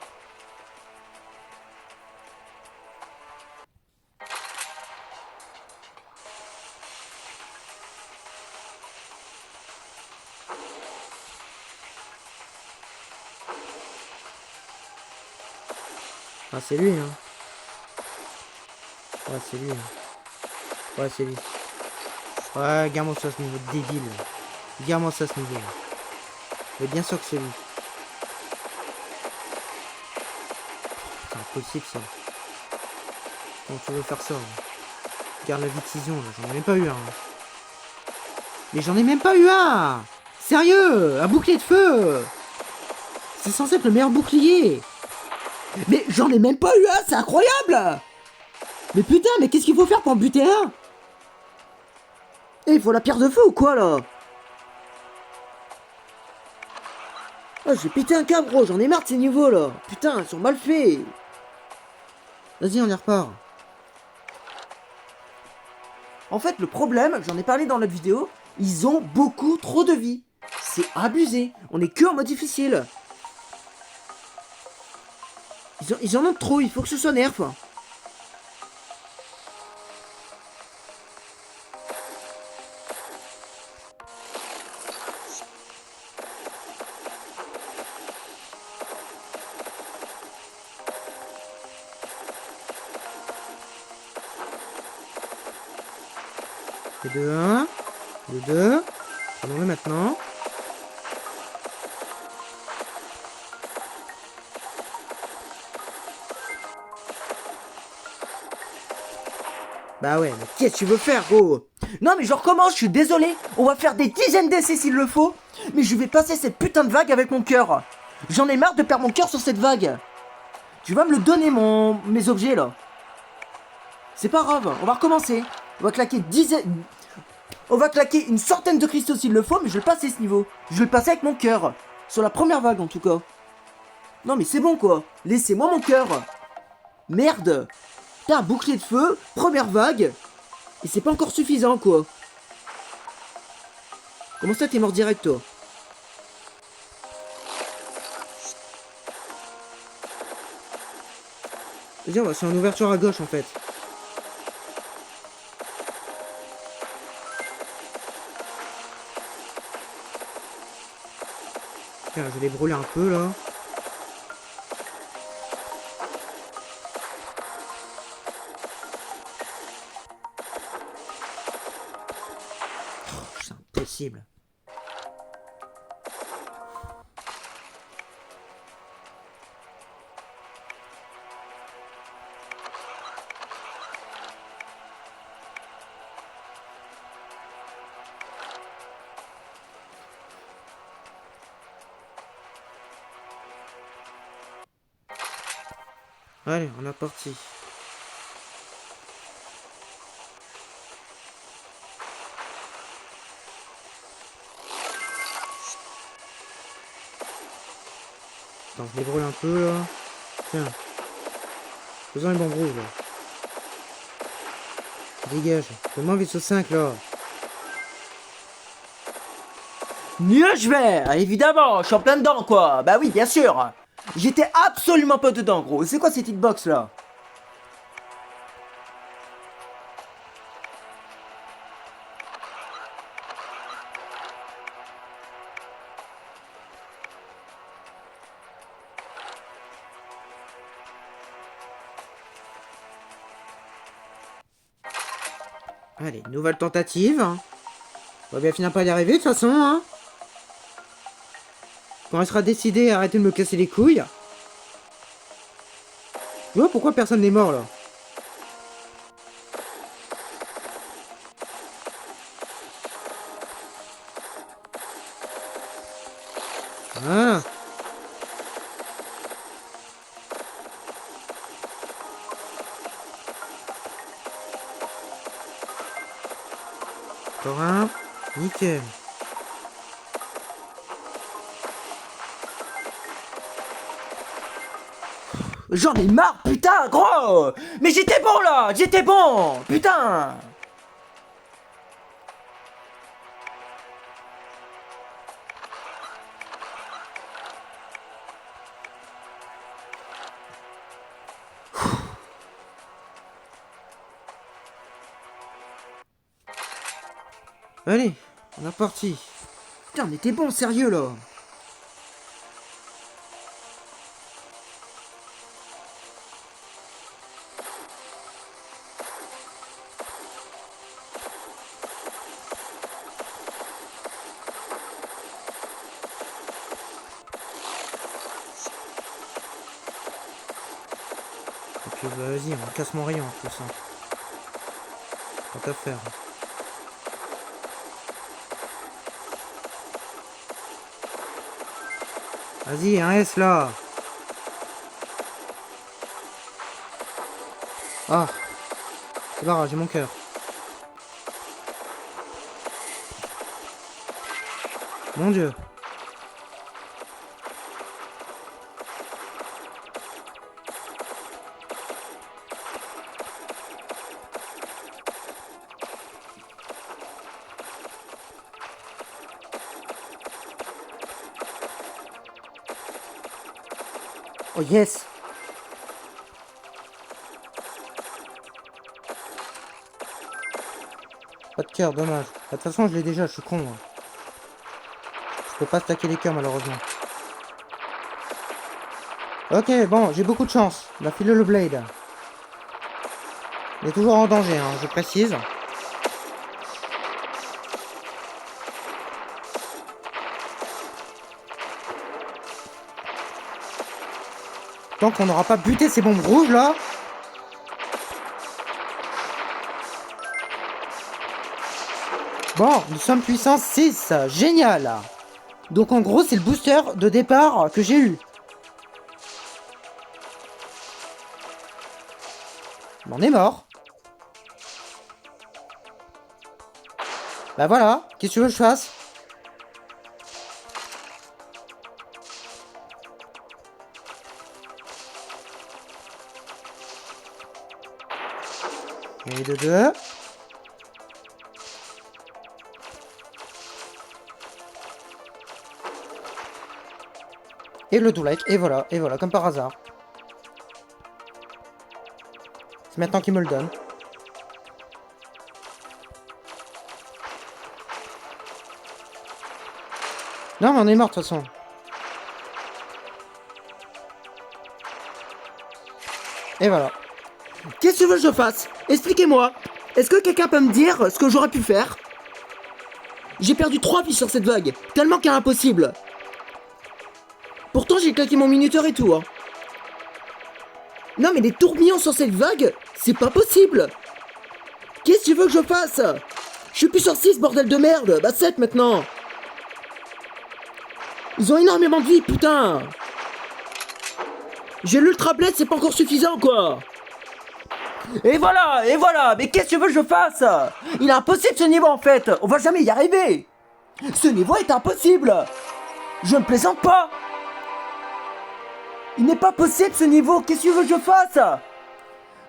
Ah, c'est lui, hein. Ouais, c'est lui, hein. Ouais, c'est lui. Ouais, garde-moi ça, ce niveau débile. Garde-moi ça, ce niveau. Mais bien sûr que c'est lui. C'est impossible, ça. Comment tu veux faire ça, hein. Regarde la vision, là. J'en ai même pas eu un. Hein. Mais j'en ai même pas eu un. Sérieux, un bouclier de feu. C'est censé être le meilleur bouclier. Mais j'en ai même pas eu un, c'est incroyable. Mais putain, mais qu'est-ce qu'il faut faire pour en buter un? Eh, il faut la pierre de feu ou quoi, là? Ah, j'ai pété un câble, gros, j'en ai marre de ces niveaux, là. Putain, ils sont mal faits. Vas-y, on y repart. En fait, le problème, j'en ai parlé dans la vidéo, ils ont beaucoup trop de vie. C'est abusé. On est que en mode difficile. Ils en ont trop, il faut que ce soit nerf. Le 2-1. Le 2. Prenons-le maintenant. Bah ouais, mais qu'est-ce que tu veux faire, gros? Non, mais je recommence, je suis désolé. On va faire des dizaines d'essais s'il le faut. Mais je vais passer cette putain de vague avec mon cœur. J'en ai marre de perdre mon cœur sur cette vague. Tu vas me le donner, mes objets, là. C'est pas grave, on va recommencer. On va claquer On va claquer une centaine de cristaux s'il le faut, mais je vais le passer ce niveau. Je vais le passer avec mon cœur. Sur la première vague, en tout cas. Non, mais c'est bon, quoi. Laissez-moi mon cœur. Merde. T'as un bouclier de feu, première vague. Et c'est pas encore suffisant, quoi. Comment ça, t'es mort direct, toi? Vas-y, on va sur une ouverture à gauche, en fait. Tiens, je vais les brûler un peu, là. C'est impossible. Allez, on est parti. Attends, je les brûle un peu, là. Tiens. Faisons les bons rouges, là. Dégage. Fais-moi vaisseau 5, là. Mieux je vais. Évidemment, je suis en plein dedans, quoi. Bah oui, bien sûr. J'étais absolument pas dedans, gros. C'est quoi cette hitbox, là? Allez, nouvelle tentative. On va bien finir par y arriver, de toute façon, hein. Quand elle sera décidée à arrêter de me casser les couilles. Tu vois pourquoi personne n'est mort, là? Ah. Encore un. Nickel. J'en ai marre, putain, gros. Mais j'étais bon, là. J'étais bon. Putain. Allez, on est parti. Putain, on était bon, sérieux, là. Et puis, bah, vas-y, on casse mon rayon, tout ça. Tant à faire. Vas-y, un S, là. Ah. C'est pas grave, j'ai mon cœur. Mon Dieu. Oh yes. Pas de cœur, dommage. De toute façon, je l'ai déjà, je suis con. Hein. Je peux pas stacker les cœurs, malheureusement. Ok, bon, j'ai beaucoup de chance. Il a filé le blade. Il est toujours en danger, hein, je précise. Tant qu'on n'aura pas buté ces bombes rouges, là... Bon, nous sommes puissance 6. Génial. Donc en gros, c'est le booster de départ que j'ai eu. On est mort. Bah voilà, qu'est-ce que tu veux que je fasse? Et de deux. Et le Doulek, et voilà, comme par hasard. C'est maintenant qu'il me le donne. Non, mais on est mort de toute façon. Et voilà. Qu'est-ce que tu veux que je fasse? Expliquez-moi. Est-ce que quelqu'un peut me dire ce que j'aurais pu faire? J'ai perdu 3 vies sur cette vague, tellement qu'elle est impossible. Pourtant j'ai claqué mon minuteur et tout. Hein. Non mais des tourbillons sur cette vague, c'est pas possible. Qu'est-ce que tu veux que je fasse? Je suis plus sur 6, bordel de merde. Bah 7 maintenant. Ils ont énormément de vie, putain. J'ai l'ultra blade, c'est pas encore suffisant quoi. Et voilà, mais qu'est-ce que tu veux que je fasse? Il est impossible ce niveau en fait, on va jamais y arriver. Ce niveau est impossible. Je ne plaisante pas. Il n'est pas possible ce niveau, qu'est-ce que tu veux que je fasse?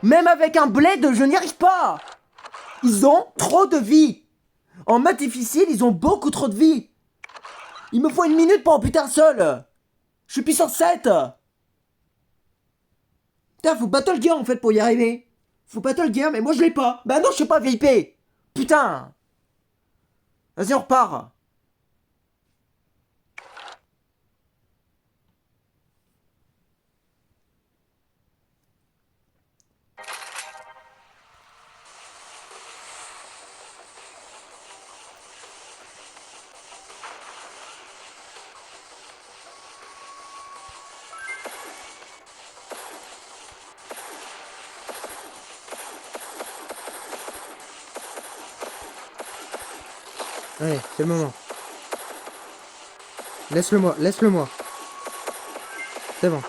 Même avec un blade, je n'y arrive pas. Ils ont trop de vie. En mode difficile, ils ont beaucoup trop de vie. Il me faut 1 minute pour en buter un seul. Je suis puissance 7. Putain, faut battle gear en fait pour y arriver. Faut battle gear, mais moi je l'ai pas. Bah non, je suis pas VIP. Putain. Vas-y, on repart. Allez, c'est le moment. Laisse-le moi, laisse-le moi. C'est bon.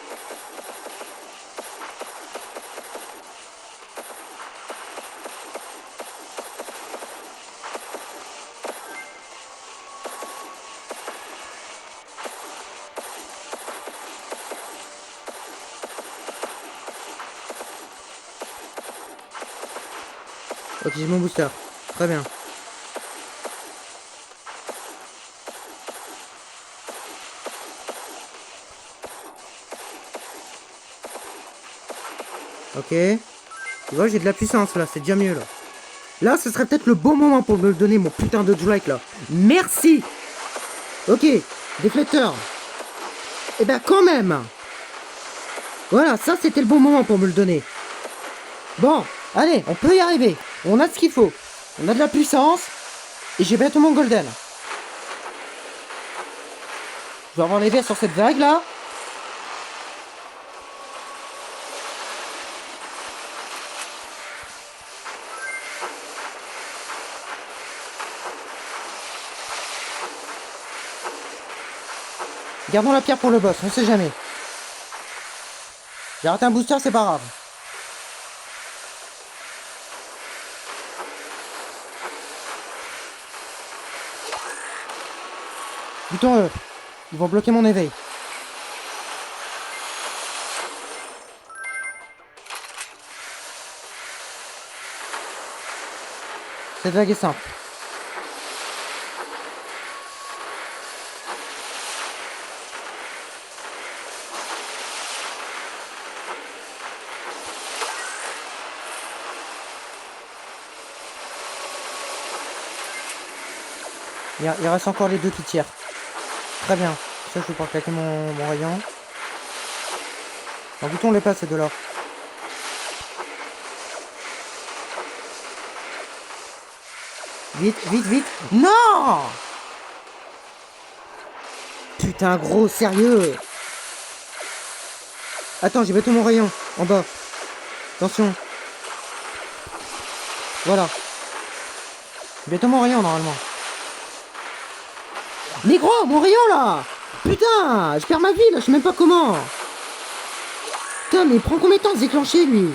Ok, j'ai mon booster. Très bien. Ok. Tu vois, j'ai de la puissance là, c'est déjà mieux là. Là, ce serait peut-être le bon moment pour me donner mon putain de Drake là. Merci. Ok, déflecteur. Eh ben quand même. Voilà, ça c'était le bon moment pour me le donner. Bon, allez, on peut y arriver. On a ce qu'il faut. On a de la puissance. Et j'ai bientôt mon golden. Je vais avoir les verres sur cette vague là. Gardons la pierre pour le boss, on sait jamais. J'ai raté un booster, c'est pas grave. Butons-eux. Ils vont bloquer mon éveil. Cette vague est simple. Il reste encore les deux qui tirent. Très bien. Ça, je vais pouvoir claquer mon rayon. En bouton les pas ces deux-là. Vite, vite, vite. Non! Putain, gros, sérieux. Attends, j'ai bientôt mon rayon. En bas. Attention. Voilà. J'ai bientôt mon rayon, normalement. Mais gros, mon rayon, là! Putain, je perds ma vie, là, je sais même pas comment. Putain, mais il prend combien de temps de se déclencher, lui?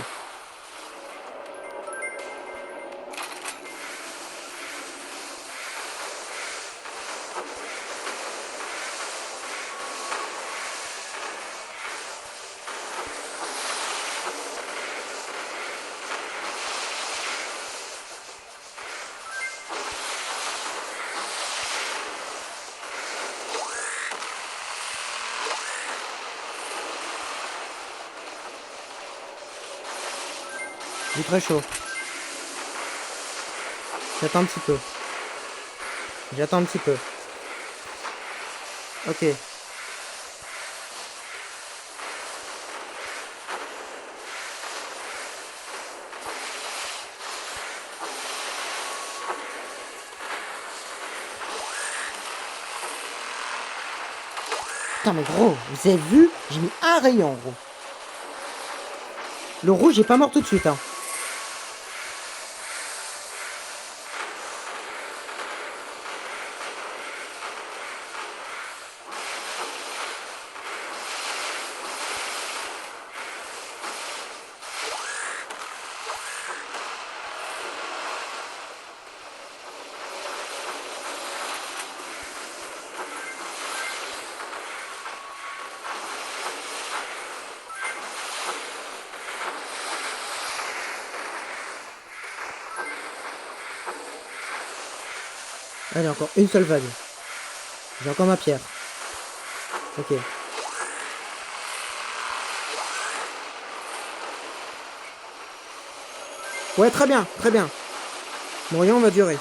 J'ai très chaud. J'attends un petit peu. J'attends un petit peu. Ok. Putain, mais gros, vous avez vu? J'ai mis un rayon, gros. Le rouge est pas mort tout de suite, hein. Allez, encore une seule vague. J'ai encore ma pierre. Ok. Ouais, très bien, très bien. Mon rayon va durer.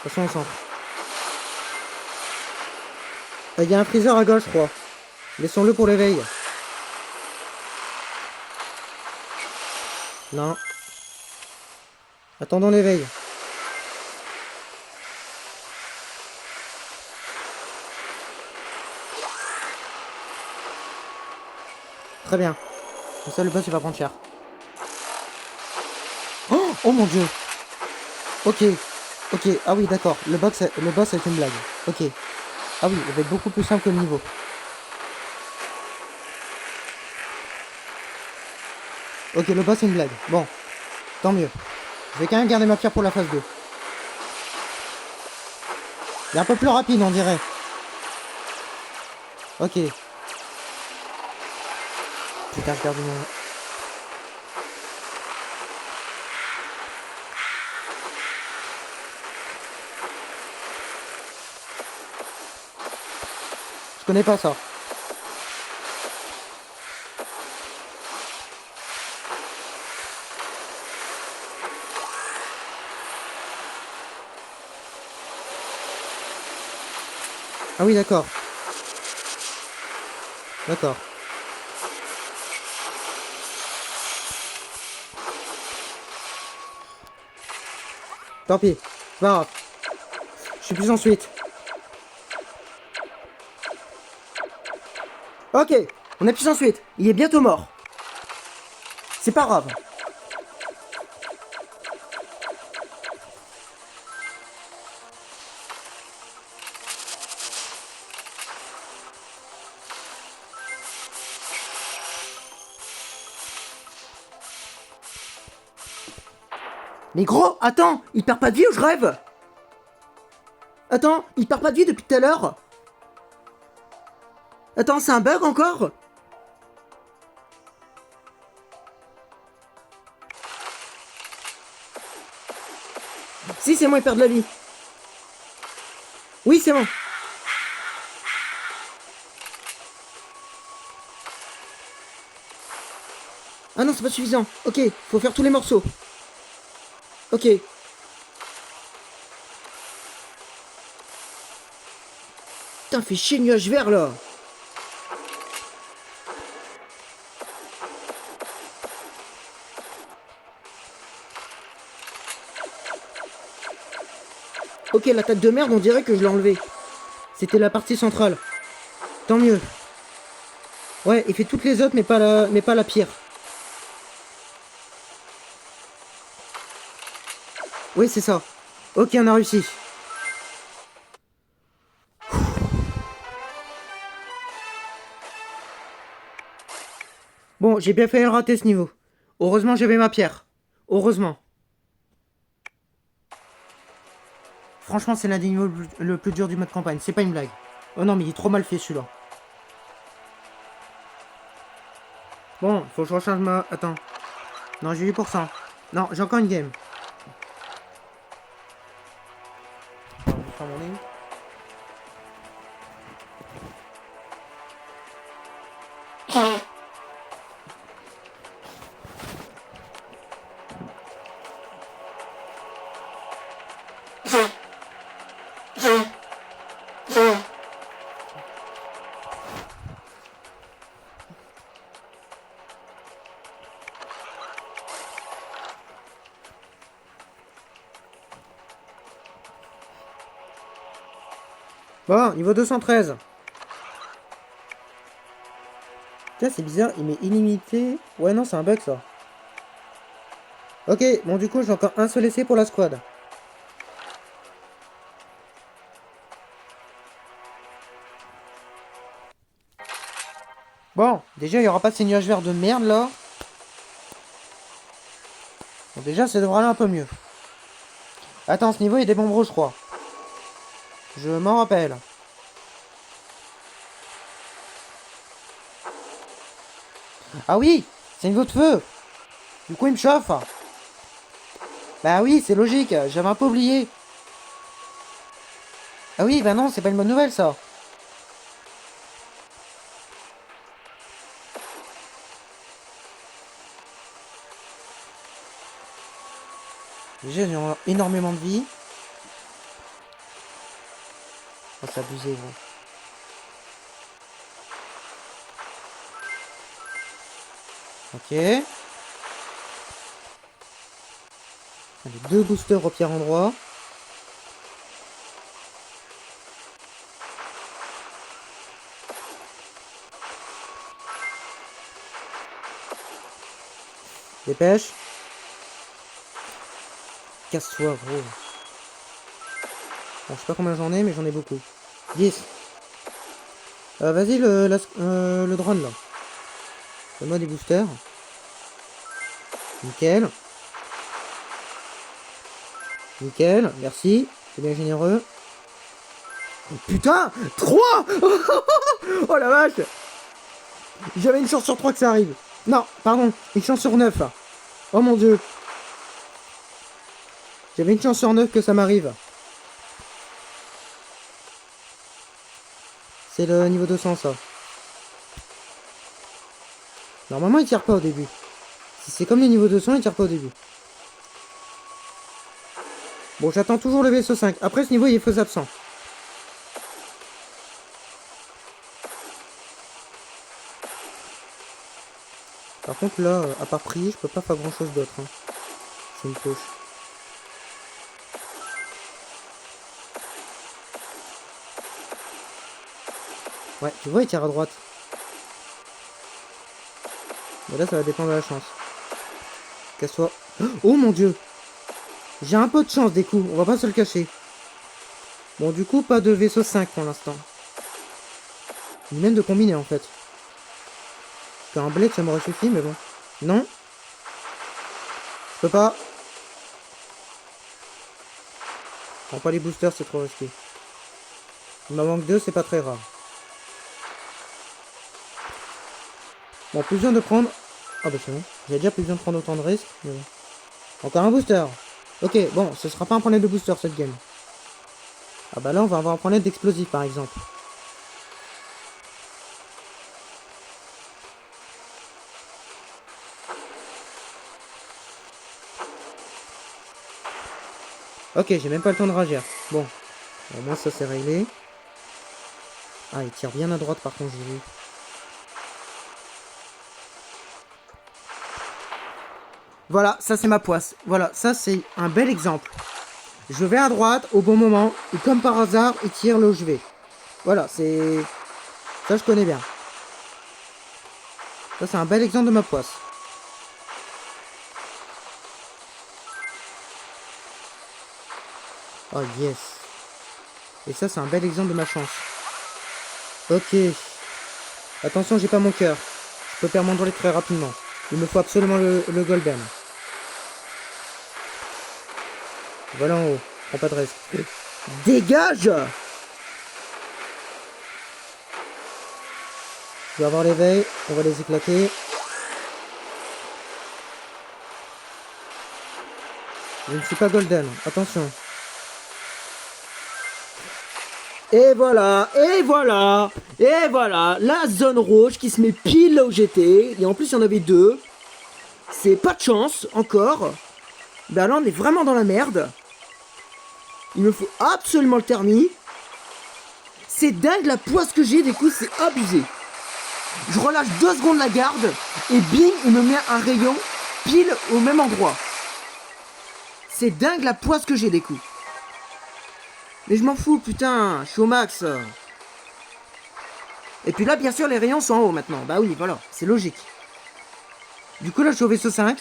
Passons au centre. Il y a un freezer à gauche, je crois. Laissons-le pour l'éveil. Non. Attendons l'éveil. Très bien. Comme ça, le boss, il va prendre cher. Oh, oh mon dieu. Ok. Ok. Ah oui, d'accord. Le boss, c'est une blague. Ok. Ah oui, il va être beaucoup plus simple que le niveau. Ok, le boss, c'est une blague. Bon. Tant mieux. Je vais quand même garder ma pierre pour la phase 2. Il est un peu plus rapide, on dirait. Ok. Putain, je perds du monde. Je connais pas ça. Ah oui, d'accord. D'accord. Tant pis. C'est pas grave. Je suis plus ensuite. Ok. On est plus ensuite. Il est bientôt mort. C'est pas grave. Mais gros, attends, il perd pas de vie ou je rêve? Attends, il perd pas de vie depuis tout à l'heure? Attends, c'est un bug encore? Si, c'est moi, il perd de la vie. Oui, c'est bon. Ah non, c'est pas suffisant. Ok, faut faire tous les morceaux. Ok. Putain, fais chier le nuage vert là. Ok, l'attaque de merde, on dirait que je l'ai enlevé. C'était la partie centrale. Tant mieux. Ouais, il fait toutes les autres, mais pas la pire. Oui, c'est ça. Ok, on a réussi. Bon, j'ai bien failli le rater ce niveau. Heureusement, j'avais ma pierre. Heureusement. Franchement, c'est l'un des niveaux le plus dur du mode campagne. C'est pas une blague. Oh non, mais il est trop mal fait celui-là. Bon, faut que je recharge ma... Attends. Non, j'ai 8%. Non, j'ai encore une game. Attends, je vais faire mon ligne. Bon, niveau 213. Tiens, c'est bizarre, il met illimité. Ouais, non, c'est un bug ça. Ok, bon, du coup, j'ai encore un seul essai pour la squad. Bon, déjà, il n'y aura pas de ces nuages verts de merde là. Bon, déjà, ça devrait aller un peu mieux. Attends, ce niveau, il y a des bombes, je crois. Je m'en rappelle. Ah oui, c'est une niveau de feu. Du coup, il me chauffe. Bah oui, c'est logique, j'avais un peu oublié. Ah oui, bah non, c'est pas une bonne nouvelle ça. Déjà, ils ont énormément de vie. Oh, c'est abusé, gros. Ok. Les deux boosters au pire endroit. Dépêche. Casse-toi, gros. Bon, je sais pas combien j'en ai, mais j'en ai beaucoup. 10. Vas-y, le drone, là. Donne-moi des boosters. Nickel. Nickel, merci. C'est bien généreux. Oh, putain 3. Oh la vache. J'avais une chance sur 3 que ça arrive. Non, pardon, une chance sur 9. Oh mon dieu. J'avais une chance sur 9 que ça m'arrive. C'est le niveau 200 ça. Normalement il tire pas au début. Si c'est comme les niveaux 200, il tire pas au début. Bon, j'attends toujours le vaisseau 5. Après ce niveau il est faisable sans. Par contre là, à part prier, je peux pas faire grand chose d'autre. Hein. C'est une poche. Ouais, tu vois, il tire à droite. Mais là, ça va dépendre de la chance. Casse-toi. Oh mon dieu. J'ai un peu de chance des coups, on va pas se le cacher. Bon, du coup, pas de vaisseau 5 pour l'instant. Ni même de combiner en fait. Parce qu'un blade, ça m'aurait suffi, mais bon. Non. Je peux pas. Prends pas les boosters, c'est trop risqué. Il m'en manque 2, c'est pas très rare. Bon, plus besoin de prendre... Ah bah c'est bon. J'avais déjà plus besoin de prendre autant de risques. Mais bon. Encore un booster. Ok, bon, ce sera pas un problème de booster cette game. Ah bah là, on va avoir un problème d'explosif par exemple. Ok, j'ai même pas le temps de réagir. Bon, au moins ça c'est réglé. Ah, il tire bien à droite par contre, j'ai vu. Voilà, ça c'est ma poisse. Voilà, ça c'est un bel exemple. Je vais à droite au bon moment, et comme par hasard, il tire là où je vais. Voilà, c'est... Ça je connais bien. Ça c'est un bel exemple de ma poisse. Oh yes. Et ça c'est un bel exemple de ma chance. Ok. Attention, j'ai pas mon cœur. Je peux perdre mon droit très rapidement. Il me faut absolument le golden. Voilà en haut. Prends pas de risque. Dégage! Je vais avoir l'éveil. On va les éclater. Je ne suis pas golden. Attention. Et voilà, et voilà, et voilà, la zone rouge qui se met pile là où j'étais. Et en plus, il y en avait deux. C'est pas de chance, encore. Ben là, on est vraiment dans la merde. Il me faut absolument le thermi. C'est dingue la poisse que j'ai, des coups, c'est abusé. Je relâche 2 secondes la garde, et bing, il me met un rayon pile au même endroit. C'est dingue la poisse que j'ai, des coups. Mais je m'en fous, putain, je suis au max. Et puis là, bien sûr, les rayons sont en haut maintenant. Bah oui, voilà, c'est logique. Du coup, là, je suis au vaisseau 5.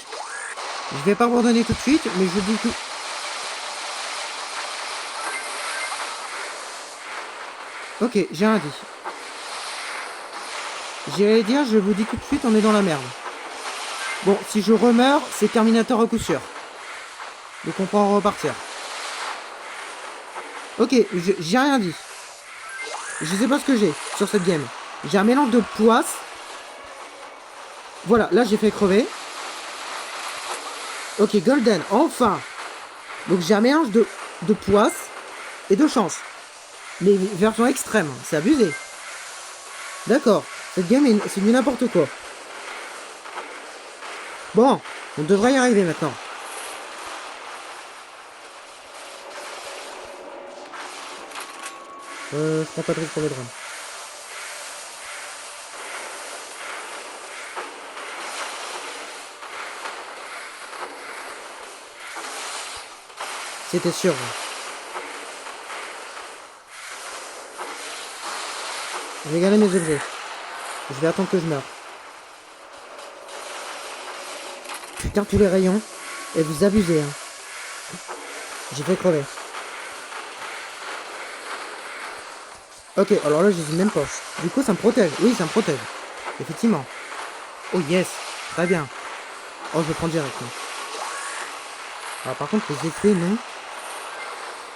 Je vais pas abandonner tout de suite, mais je dis tout. Ok, j'ai un dit. J'allais dire, je vous dis tout de suite, on est dans la merde. Bon, si je remeurs, c'est Terminator à coup sûr. Donc on pourra repartir. Ok, j'ai rien dit. Je sais pas ce que j'ai sur cette game. J'ai un mélange de poisse. Voilà, là j'ai fait crever. Ok, golden, enfin. Donc j'ai un mélange de poisse et de chance. Mais version extrême, c'est abusé. D'accord, cette game c'est du n'importe quoi. Bon, on devrait y arriver maintenant. Je prends pas de risque pour le drone. C'était sûr. Je vais garder mes objets. Je vais attendre que je meure. Putain, tous les rayons. Et vous abusez, hein. J'ai fait crever. Ok, alors là, je les ai même pas. Du coup, ça me protège. Oui, ça me protège. Effectivement. Oh yes. Très bien. Oh, je vais prendre direct. Hein. Alors, par contre, les effets, non. Donc,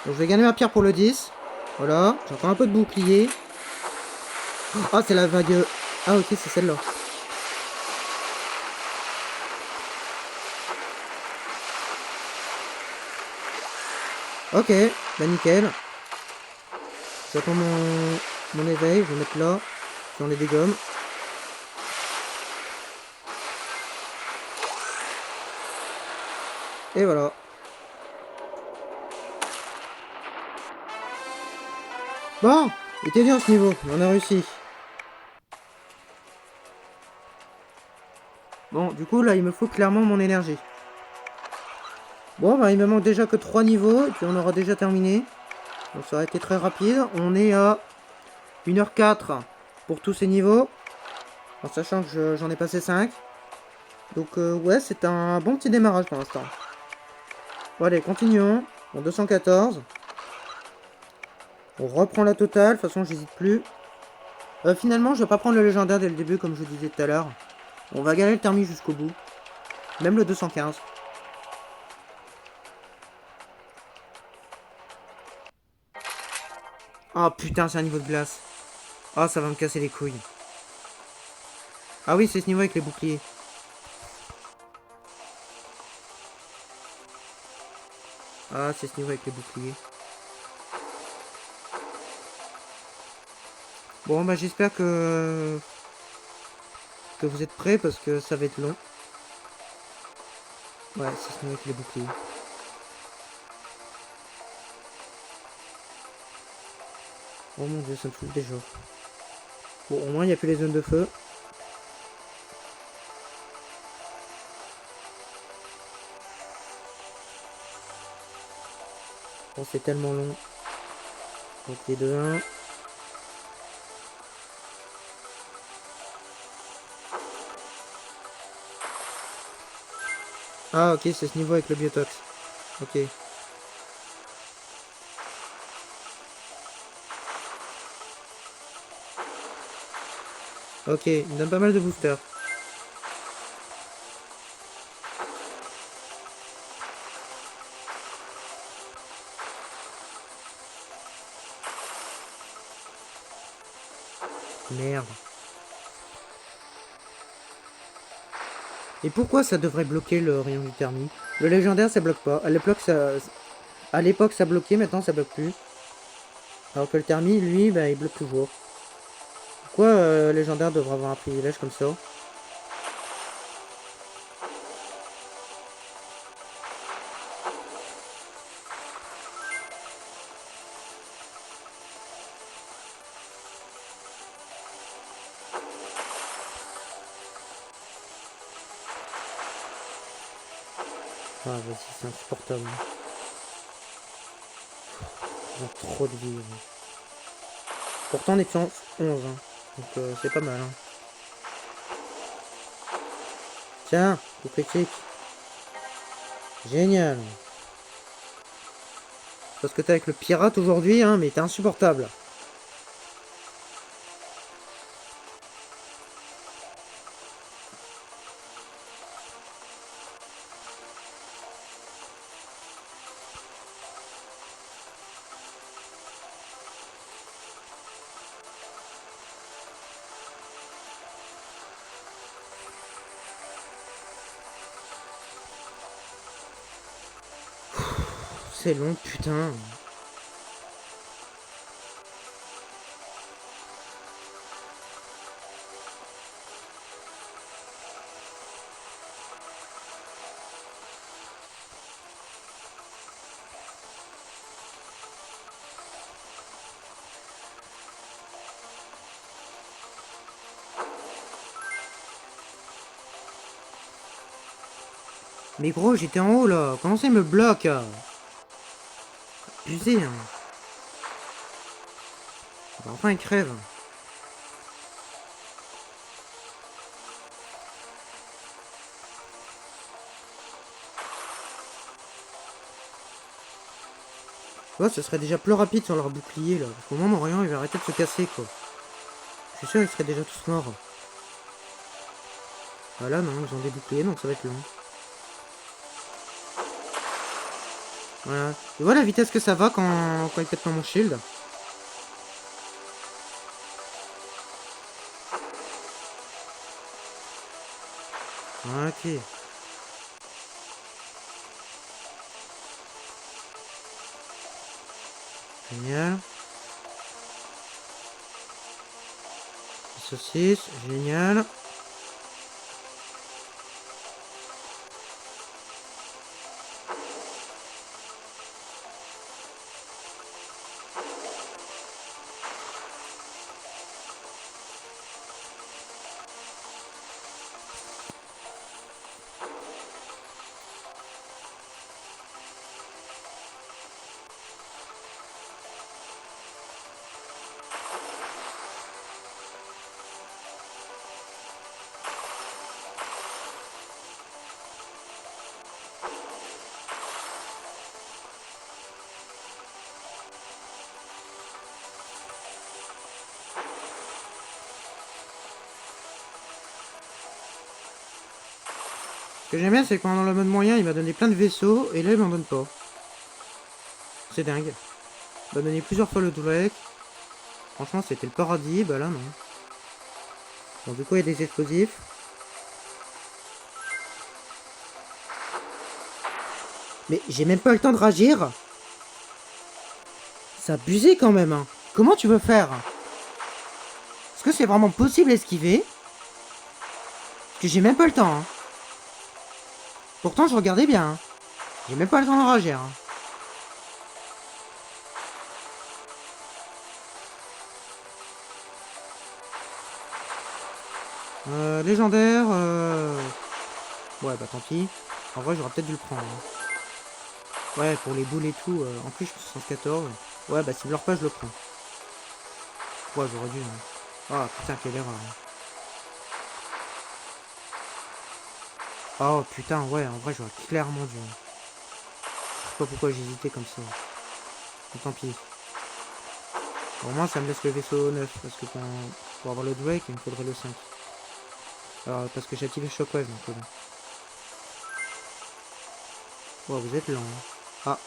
je vais gagner ma pierre pour le 10. Voilà. J'entends un peu de bouclier. Ah, c'est la vague. Ah, ok, c'est celle-là. Ok, bah nickel. J'attends mon éveil, je vais mettre là. Si on les dégomme. Et voilà. Bon, il était bien ce niveau, on a réussi. Bon, du coup là il me faut clairement mon énergie. Bon bah il me manque déjà que 3 niveaux et puis on aura déjà terminé. Donc ça aurait été très rapide. On est à 1h04 pour tous ces niveaux. En sachant que j'en ai passé 5. Donc ouais, c'est un bon petit démarrage pour l'instant. Bon allez, continuons. Bon, 214. On reprend la totale, de toute façon j'hésite plus. Finalement je vais pas prendre le légendaire dès le début comme je vous disais tout à l'heure. On va galérer le thermi jusqu'au bout. Même le 215. Oh putain, c'est un niveau de glace. Ah, ça va me casser les couilles. Ah oui, c'est ce niveau avec les boucliers. Ah, c'est ce niveau avec les boucliers. Bon, bah j'espère que vous êtes prêts parce que ça va être long. Ouais, c'est ce niveau avec les boucliers. Oh mon dieu, ça me fout déjà. Bon, au moins, il n'y a plus les zones de feu. Oh, c'est tellement long. Donc, les deux 1. Ah, ok, c'est ce niveau avec le biotox. Ok. Ok, il me donne pas mal de boosters. Merde. Et pourquoi ça devrait bloquer le rayon du thermi? Le légendaire, ça bloque pas. À l'époque, ça bloquait, maintenant, ça bloque plus. Alors que le thermi, lui, bah, il bloque toujours. Pourquoi légendaire devrait avoir un privilège comme ça? Ah, vas-y, c'est insupportable. Ils ont trop de vie. Pourtant, on est que 11. Hein. Donc, c'est pas mal. Hein. Tiens, coup critique. Génial. Parce que t'es avec le pirate aujourd'hui, hein, mais t'es insupportable. C'est long, putain. Mais gros, j'étais en haut là. Comment ça il me bloque? Abusé, hein. Bah, enfin, il crève. Ouais, ce serait déjà plus rapide sur leur bouclier là. Parce qu'au moment, mon rayon il va arrêter de se casser quoi. Je suis sûr qu'ils seraient déjà tous morts. Ah là, non, ils ont des boucliers donc ça va être long. Voilà. Et voilà la vitesse que ça va quand il pète pas mon shield. Ok. Génial. Saucisse, génial. Ce que j'aime bien, c'est que pendant le mode moyen, il m'a donné plein de vaisseaux, et là, il m'en donne pas. C'est dingue. Il m'a donné plusieurs fois le Drake. Franchement, c'était le paradis, bah là, non. Bon, du coup, il y a des explosifs. Mais j'ai même pas le temps de réagir. C'est abusé quand même, hein. Comment tu veux faire? Est-ce que c'est vraiment possible d'esquiver? Parce que j'ai même pas le temps, hein. Pourtant, je regardais bien, hein. J'ai même pas le temps de réagir, hein. Légendaire, ouais, bah tant pis. En vrai, j'aurais peut-être dû le prendre. Hein. Ouais, pour les boules et tout. En plus, je suis 74. Ouais, bah s'il meurt pas, je le prends. Ouais, j'aurais dû. Hein. Ah, putain, quelle erreur. Hein. Oh, putain, ouais, en vrai, j'aurais clairement dû. Hein. Je sais pas pourquoi j'hésitais comme ça. Mais tant pis. Au moins, ça me laisse le vaisseau 9. Parce que pour avoir le Drake, il me faudrait le 5. Alors, parce que j'ai activé Shockwave, donc bon. Oh, vous êtes lent. Hein. Ah.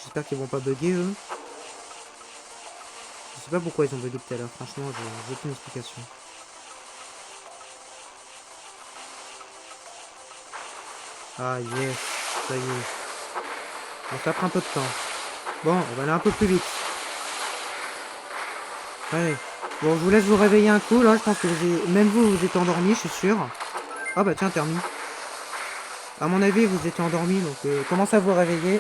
J'espère qu'ils vont pas bugger, eux. Je sais pas pourquoi ils ont bugué tout à l'heure. Franchement, j'ai aucune explication. Ah, yes. Ça y est. Bon, ça prend un peu de temps. Bon, on va aller un peu plus vite. Allez. Bon, je vous laisse vous réveiller un coup, là. Je pense que même vous, vous êtes endormi, je suis sûr. Ah bah tiens, Termi. À mon avis, vous étiez endormi, donc commencez à vous réveiller.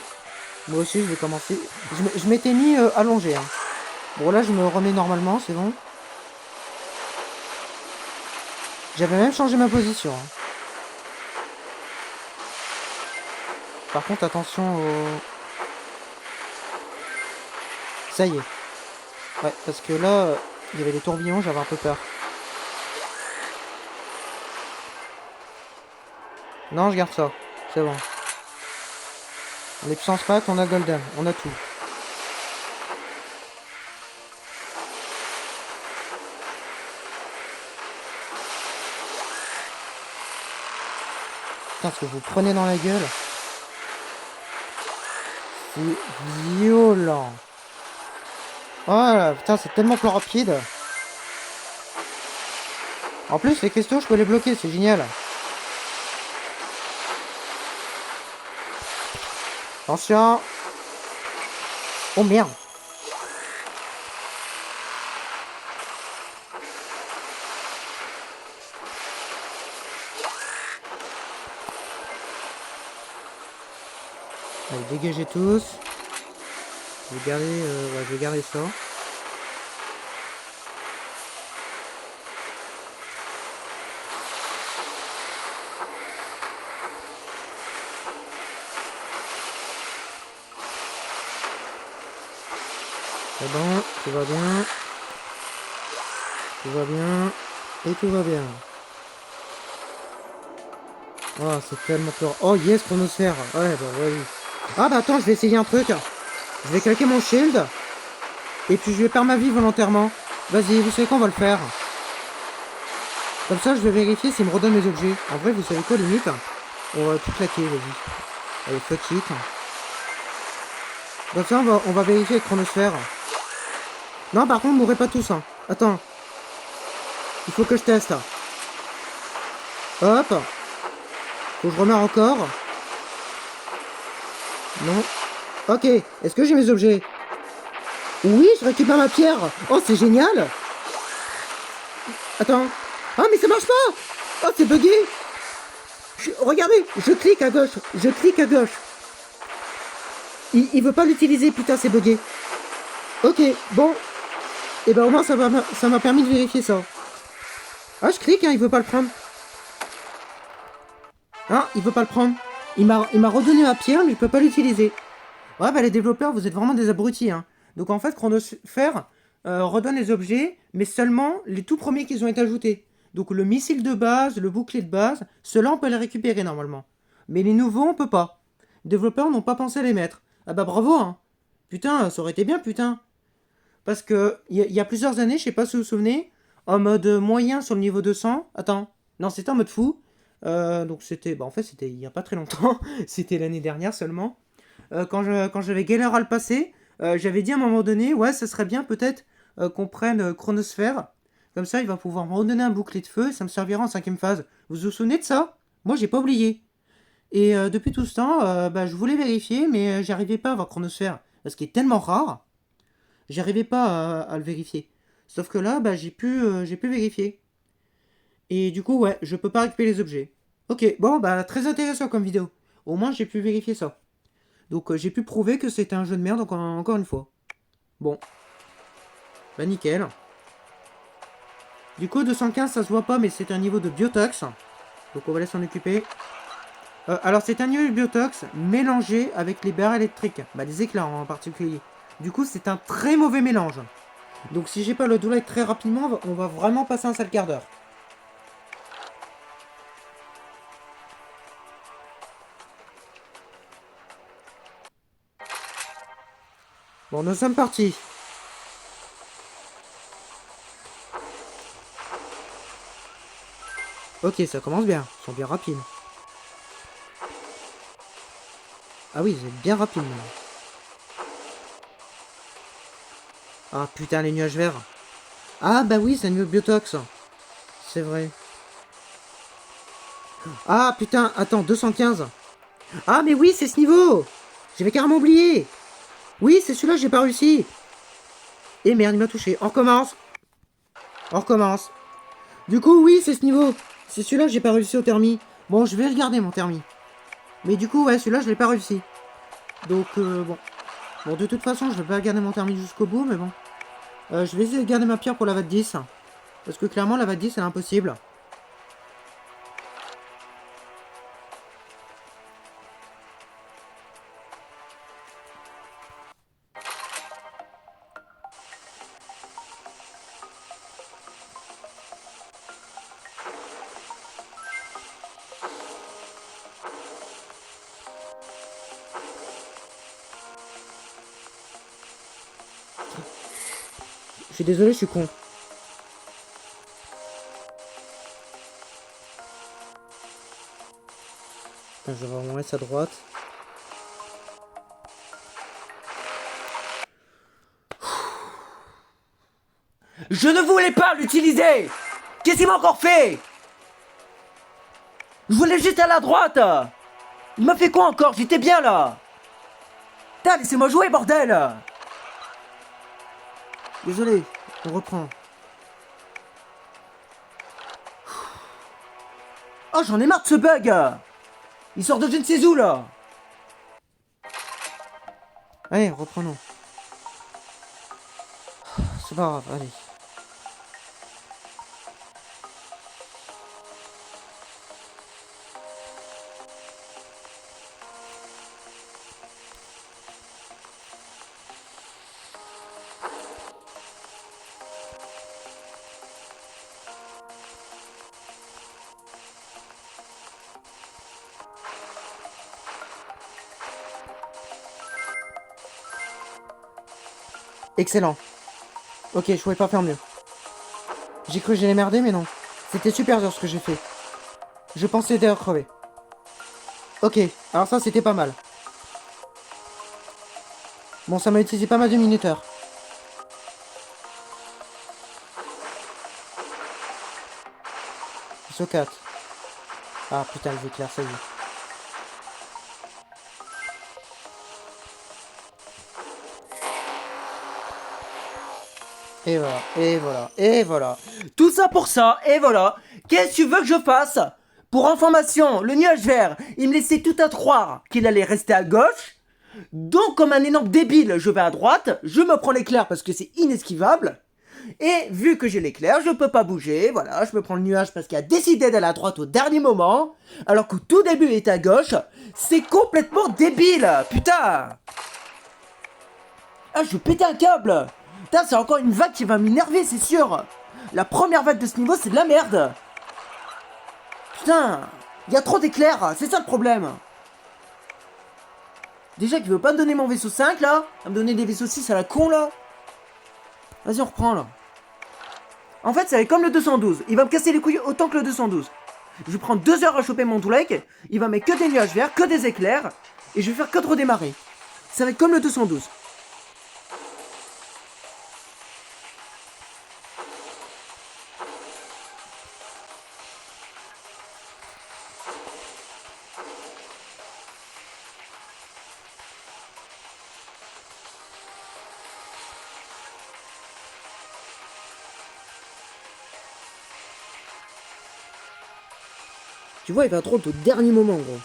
Moi aussi, je vais commencer. Je m'étais mis allongé. Hein. Bon, là, je me remets normalement, c'est bon. J'avais même changé ma position. Hein. Par contre, attention au... Ça y est. Ouais, parce que là, il y avait des tourbillons, j'avais un peu peur. Non, je garde ça. C'est bon. On est puissance pack, on a golden, on a tout. Putain, ce que vous prenez dans la gueule. C'est violent. Voilà, putain, c'est tellement plus rapide. En plus, les cristaux, je peux les bloquer, c'est génial. Attention. Oh merde. Allez, dégagez tous. Je vais garder, ouais, je vais garder ça. C'est bon, tout va bien. Tout va bien. Et tout va bien. Oh, c'est tellement peur. Oh yes, chronosphère. Ouais, bah vas-y. Ah bah attends, je vais essayer un truc. Je vais claquer mon shield. Et puis je vais perdre ma vie volontairement. Vas-y, vous savez qu'on va le faire. Comme ça, je vais vérifier s'il me redonne mes objets. En vrai, vous savez quoi, limite? On va tout claquer, vas-y. Allez, fuck it. Comme ça, on va vérifier avec chronosphère. Non, par contre, mourrez pas tous. Hein. Attends. Il faut que je teste. Hop. Faut que je remets encore. Non. Ok. Est-ce que j'ai mes objets? Oui, je récupère ma pierre. Oh, c'est génial. Attends. Ah, mais ça marche pas. Oh, c'est bugué. Regardez, je clique à gauche. Je clique à gauche. Il veut pas l'utiliser, putain, c'est bugué. Ok, bon. Et ben au moins ça m'a permis de vérifier ça. Ah, je clique, hein, il veut pas le prendre. Ah, il veut pas le prendre. Il m'a redonné ma pierre, mais je peux pas l'utiliser. Ouais, bah les développeurs, vous êtes vraiment des abrutis. Hein. Donc en fait, Chronosphère redonne les objets, mais seulement les tout premiers qui ont été ajoutés. Donc le missile de base, le bouclier de base, ceux-là on peut les récupérer normalement. Mais les nouveaux, on peut pas. Les développeurs n'ont pas pensé à les mettre. Ah bah bravo, hein. Putain, ça aurait été bien, putain. Parce que il y a plusieurs années, je sais pas si vous vous souvenez, en mode moyen sur le niveau 200. Attends, non, c'était en mode fou. Donc c'était, bah en fait c'était il y a pas très longtemps. C'était l'année dernière seulement. Quand j'avais galère à le passer, j'avais dit à un moment donné, ouais, ça serait bien peut-être qu'on prenne Chronosphère. Comme ça, il va pouvoir me redonner un bouclier de feu et ça me servira en cinquième phase. Vous vous souvenez de ça? Moi, j'ai pas oublié. Et depuis tout ce temps, bah, je voulais vérifier, mais j'arrivais pas à avoir Chronosphère. Parce qu'il est tellement rare, j'arrivais pas à le vérifier. Sauf que là, bah, j'ai pu vérifier. Et du coup, ouais, je peux pas récupérer les objets. Ok, bon, bah, très intéressant comme vidéo. Au moins, j'ai pu vérifier ça. Donc j'ai pu prouver que c'était un jeu de merde encore une fois. Bon. Bah nickel. Du coup, 215, ça se voit pas, mais c'est un niveau de biotox. Donc on va laisser s'en occuper. Alors c'est un niveau de biotox mélangé avec les barres électriques. Bah des éclairs en particulier. Du coup, c'est un très mauvais mélange. Donc si j'ai pas le douleur très rapidement, on va vraiment passer un sale quart d'heure. Bon, nous sommes partis. Ok, ça commence bien. Ils sont bien rapides. Ah oui, c'est bien rapide même. Ah putain, les nuages verts. Ah bah oui, c'est un niveau biotox. C'est vrai. Ah putain, attends, 215. Ah mais oui, c'est ce niveau. J'avais carrément oublié. Oui, c'est celui-là, j'ai pas réussi. Et merde, il m'a touché. On recommence. On recommence. Du coup, oui, c'est ce niveau. C'est celui-là, j'ai pas réussi au thermi. Bon, je vais regarder mon thermi. Mais du coup, ouais, celui-là, je l'ai pas réussi. Donc, bon. Bon, de toute façon, je vais pas garder mon thermi jusqu'au bout, mais bon. Je vais essayer de garder ma pierre pour la VAT 10. Parce que clairement, la VAT 10, c'est impossible. Je suis désolé, je suis con. Putain, je vais vraiment mettre à droite. Je ne voulais pas l'utiliser. Qu'est-ce qu'il m'a encore fait? Je voulais juste aller à droite. Il m'a fait quoi encore? J'étais bien là. Putain, laissez-moi jouer, bordel. Désolé, on reprend. Oh, j'en ai marre de ce bug. Il sort de je ne sais où là. Allez, reprenons. C'est pas grave, allez. Excellent. Ok, je pouvais pas faire mieux. J'ai cru que j'allais merder, mais non. C'était super dur ce que j'ai fait. Je pensais d'ailleurs crever. Ok, alors ça c'était pas mal. Bon, ça m'a utilisé pas mal de minuteurs. ISO 4. Ah putain, les éclairs, ça y est. Et voilà, et voilà, et voilà. Tout ça pour ça, et voilà. Qu'est-ce que tu veux que je fasse? Pour information, le nuage vert, il me laissait tout à croire qu'il allait rester à gauche. Donc, comme un énorme débile, je vais à droite, je me prends l'éclair parce que c'est inesquivable. Et vu que j'ai l'éclair, je peux pas bouger, voilà, je me prends le nuage parce qu'il a décidé d'aller à droite au dernier moment, alors qu'au tout début il était à gauche. C'est complètement débile, putain. Ah, je vais péter un câble. Putain, c'est encore une vague qui va m'énerver, c'est sûr. La première vague de ce niveau, c'est de la merde. Putain, il y a trop d'éclairs, c'est ça le problème. Déjà qu'il veut pas me donner mon vaisseau 5 là, à me donner des vaisseaux 6 à la con là. Vas-y, on reprend là. En fait, c'est comme le 212, il va me casser les couilles autant que le 212. Je vais prendre 2 heures à choper mon Drake, il va mettre que des nuages verts, que des éclairs, et je vais faire que de redémarrer. Ça va être comme le 212. Tu vois, il va trop au dernier moment, gros.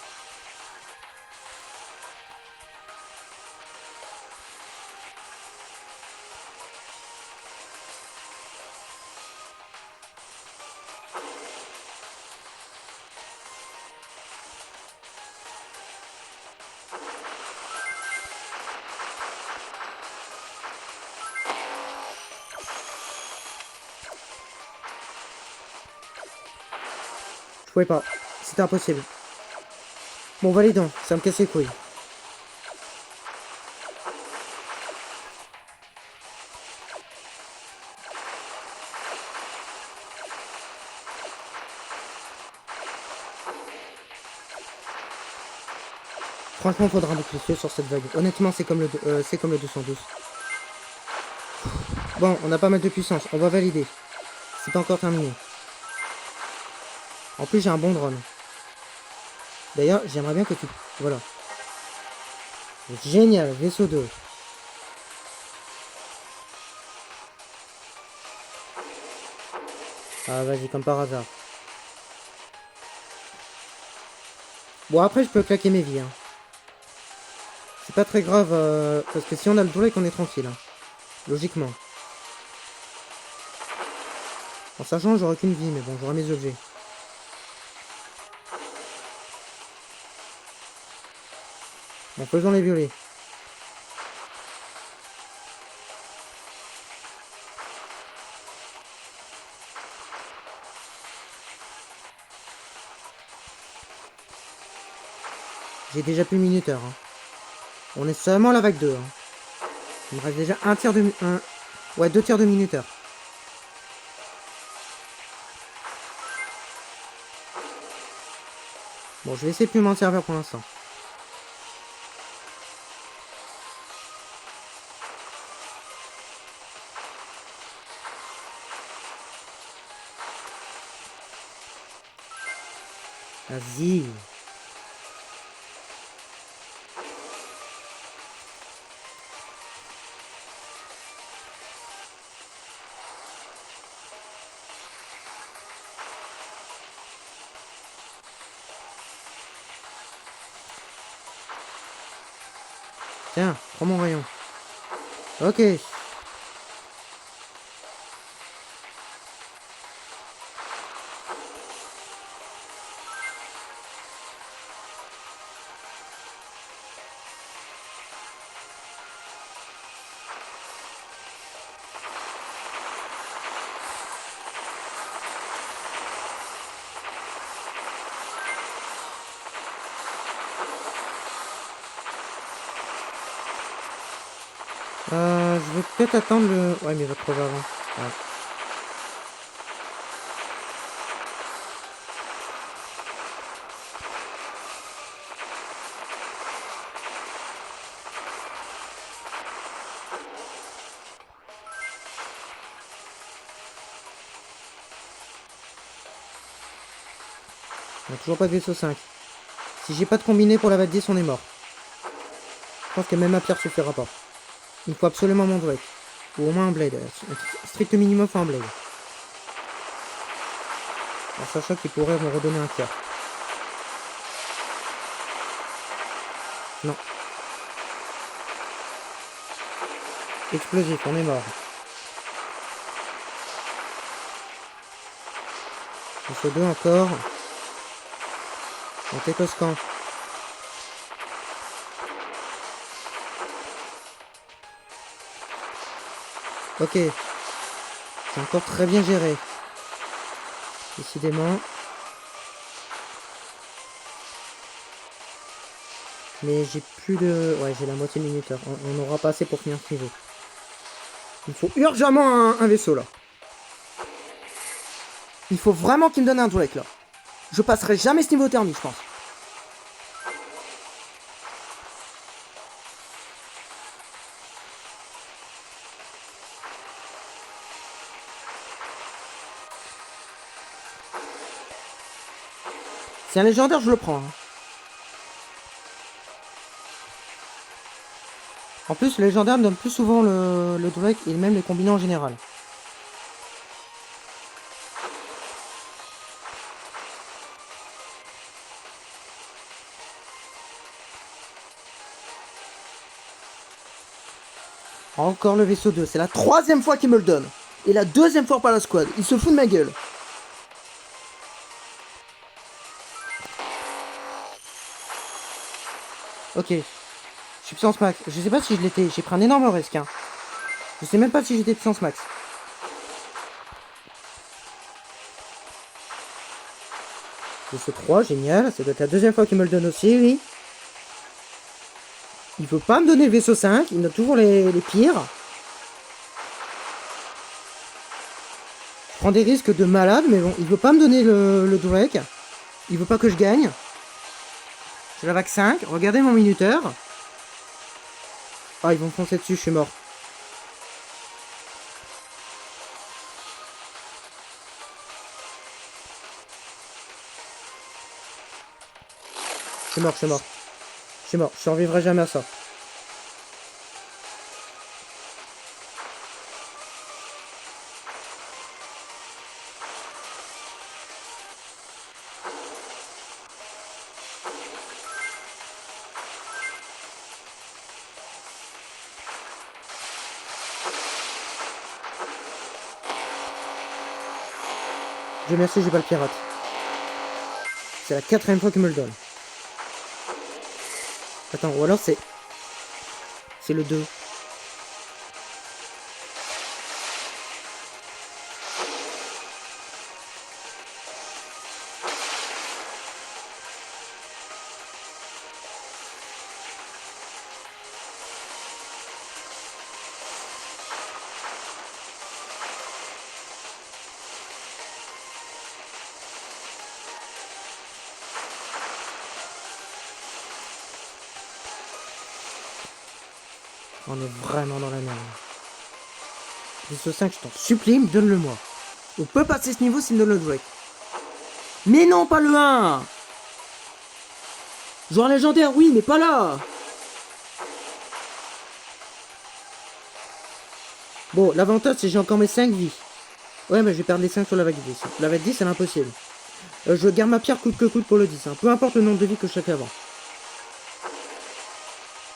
Je pouvais pas. C'était impossible. Bon, validons. Ça me casse les couilles. Franchement, faudra boucler sur cette vague. Honnêtement, c'est comme le 212. Bon, on a pas mal de puissance. On va valider. C'est pas encore terminé. En plus, j'ai un bon drone. D'ailleurs, j'aimerais bien que tu... Voilà. Génial, vaisseau 2. Ah, vas-y, comme par hasard. Bon, après, je peux claquer mes vies. Hein. C'est pas très grave, parce que si on a le Drake, on est tranquille. Hein. Logiquement. En sachant, j'aurai qu'une vie, mais bon, j'aurai mes objets. Bon, faisons les violets. J'ai déjà plus le minuteur. Hein. On est seulement à la vague 2. Hein. Il me reste déjà un tiers de... Ouais, 2 tiers de minuteur. Bon, je vais essayer de plus m'en servir pour l'instant. Vas-y. Tiens, prends mon rayon. Ok. Je vais peut-être attendre le... Ouais, mais il va crever avant. Ouais. On a toujours pas de vaisseau 5. Si j'ai pas de combiné pour la vague 10, on est mort. Je pense que même ma pierre suffira pas. Il faut absolument mon Drake. Ou au moins un blade. Strict minimum, faut un blade. En sachant qu'il pourrait me redonner un tiers. Non. Explosif, on est mort. Il faut 2 encore. On t'écoscan. Ok. C'est encore très bien géré. Décidément. Mais j'ai plus de... Ouais, j'ai la moitié minuteur. On n'aura pas assez pour finir ce niveau. Il faut urgemment un vaisseau, là. Il faut vraiment qu'il me donne un Drake, là. Je passerai jamais ce niveau thermique, je pense. C'est un légendaire, je le prends. Hein. En plus, le légendaire me donne plus souvent le Drake et même les combinés en général. Encore le vaisseau 2. C'est la 3e fois qu'il me le donne. Et la 2e fois par la squad. Il se fout de ma gueule. Ok. Je suis puissance max. Je sais pas si je l'étais. J'ai pris un énorme risque. Hein. Je sais même pas si j'étais puissance max. Vaisseau 3, génial. Ça doit être la deuxième fois qu'il me le donne aussi, oui. Il veut pas me donner le vaisseau 5, il donne toujours les pires. Je prends des risques de malade, mais bon, il veut pas me donner le Drake. Il veut pas que je gagne. J'ai la vague 5, regardez mon minuteur. Ah, ils vont me foncer dessus, je suis mort. Je suis mort, je suis mort. Je suis mort, je survivrai jamais à ça. Dieu merci, j'ai pas le pirate. C'est la 4ème fois qu'il me le donne. Attends, ou alors c'est... C'est le 2. On est vraiment dans la merde. Vaisseau 5, je t'en supplie, donne-le-moi. On peut passer ce niveau s'il me donne le Drake. Mais non, pas le 1. Genre légendaire, oui, mais pas là. Bon, l'avantage, c'est que j'ai encore mes 5 vies. Ouais, mais je vais perdre les 5 sur la vague 10. La vague 10, c'est l'impossible. Je garde ma pierre coûte que coûte pour le 10. Hein. Peu importe le nombre de vies que je fais avant.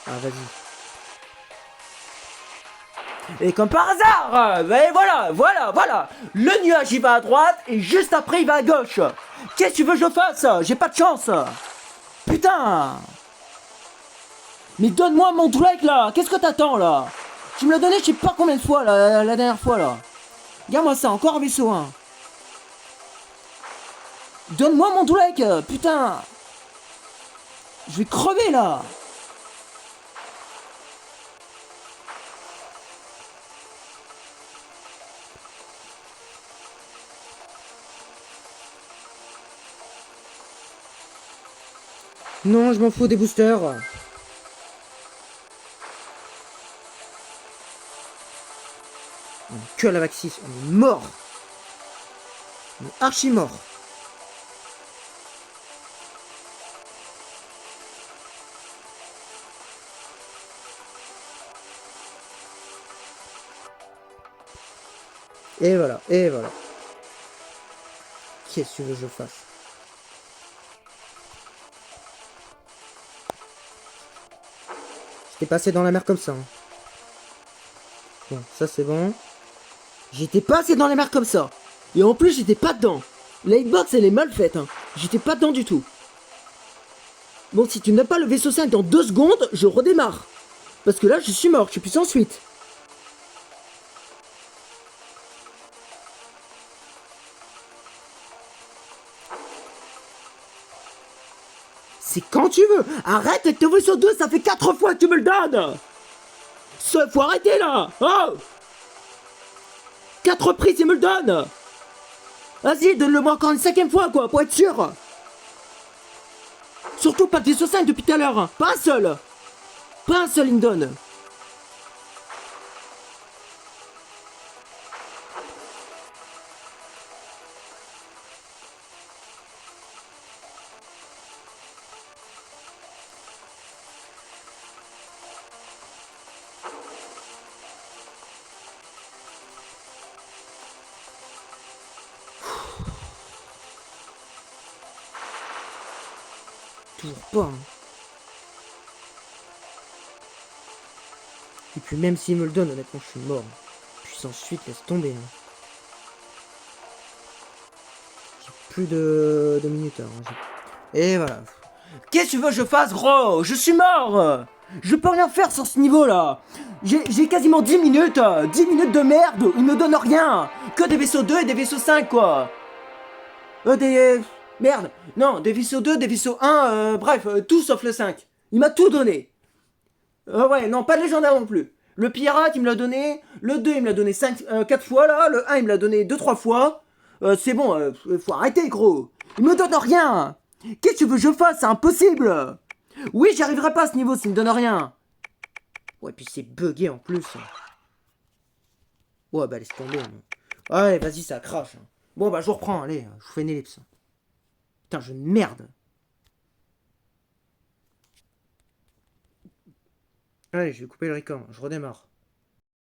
Ah, vas-y. Et comme par hasard, ben voilà. Le nuage il va à droite et juste après il va à gauche. Qu'est-ce que tu veux que je fasse? J'ai pas de chance. Putain. Mais donne-moi mon Drake là. Qu'est-ce que t'attends là? Tu me l'as donné je sais pas combien de fois là, la dernière fois là. Regarde-moi ça, encore un vaisseau 1. Donne-moi mon Drake, putain. Je vais crever là. Non, je m'en fous des boosters. On est que à la vague 6, on est mort. On est archi mort. Et voilà, et voilà. Qu'est-ce que tu veux que je fasse? J'étais passé dans la mer comme ça. Hein. Bon, ça c'est bon. J'étais pas assez dans les mers comme ça. Et en plus j'étais pas dedans. La hitbox elle est mal faite. Hein. J'étais pas dedans du tout. Bon, si tu n'as pas le vaisseau 5 dans 2 secondes, je redémarre. Parce que là je suis mort, je suis plus ensuite. C'est quand tu veux. Arrête avec ton vaisseau 2, ça fait 4 fois que tu me le donnes. Faut arrêter là. Oh 4 reprises, il me le donne. Vas-y, donne-le-moi encore une 5ème fois, quoi, pour être sûr. Surtout pas de vaisseau 5 depuis tout à l'heure. Pas un seul. Pas un seul, il me donne. Toujours pas. Hein. Et puis même s'il me le donne, honnêtement, je suis mort. Puissance 8, laisse tomber. Hein. J'ai plus de minuteurs. Hein. Et voilà. Qu'est-ce que tu veux que je fasse, gros? Je suis mort. Je peux rien faire sur ce niveau-là. J'ai quasiment 10 minutes. 10 minutes de merde. Il me donne rien. Que des vaisseaux 2 et des vaisseaux 5, quoi. Merde, non, des vaisseaux 2, des vaisseaux 1, bref, tout sauf le 5. Il m'a tout donné. Ouais, non, pas de légendaire non plus. Le pirate, il me l'a donné. Le 2, il me l'a donné 4 fois, là. Le 1, il me l'a donné 2-3 fois. C'est bon, faut arrêter, gros. Il me donne rien. Qu'est-ce que tu veux que je fasse? C'est impossible. Oui, j'y arriverai pas à ce niveau s'il me donne rien. Ouais, puis c'est bugué en plus. Ouais, bah laisse tomber. Ouais, vas-y, ça crache. Bon, bah je reprends, allez, je vous fais une ellipse. Putain, je merde. Allez, je vais couper le record, je redémarre.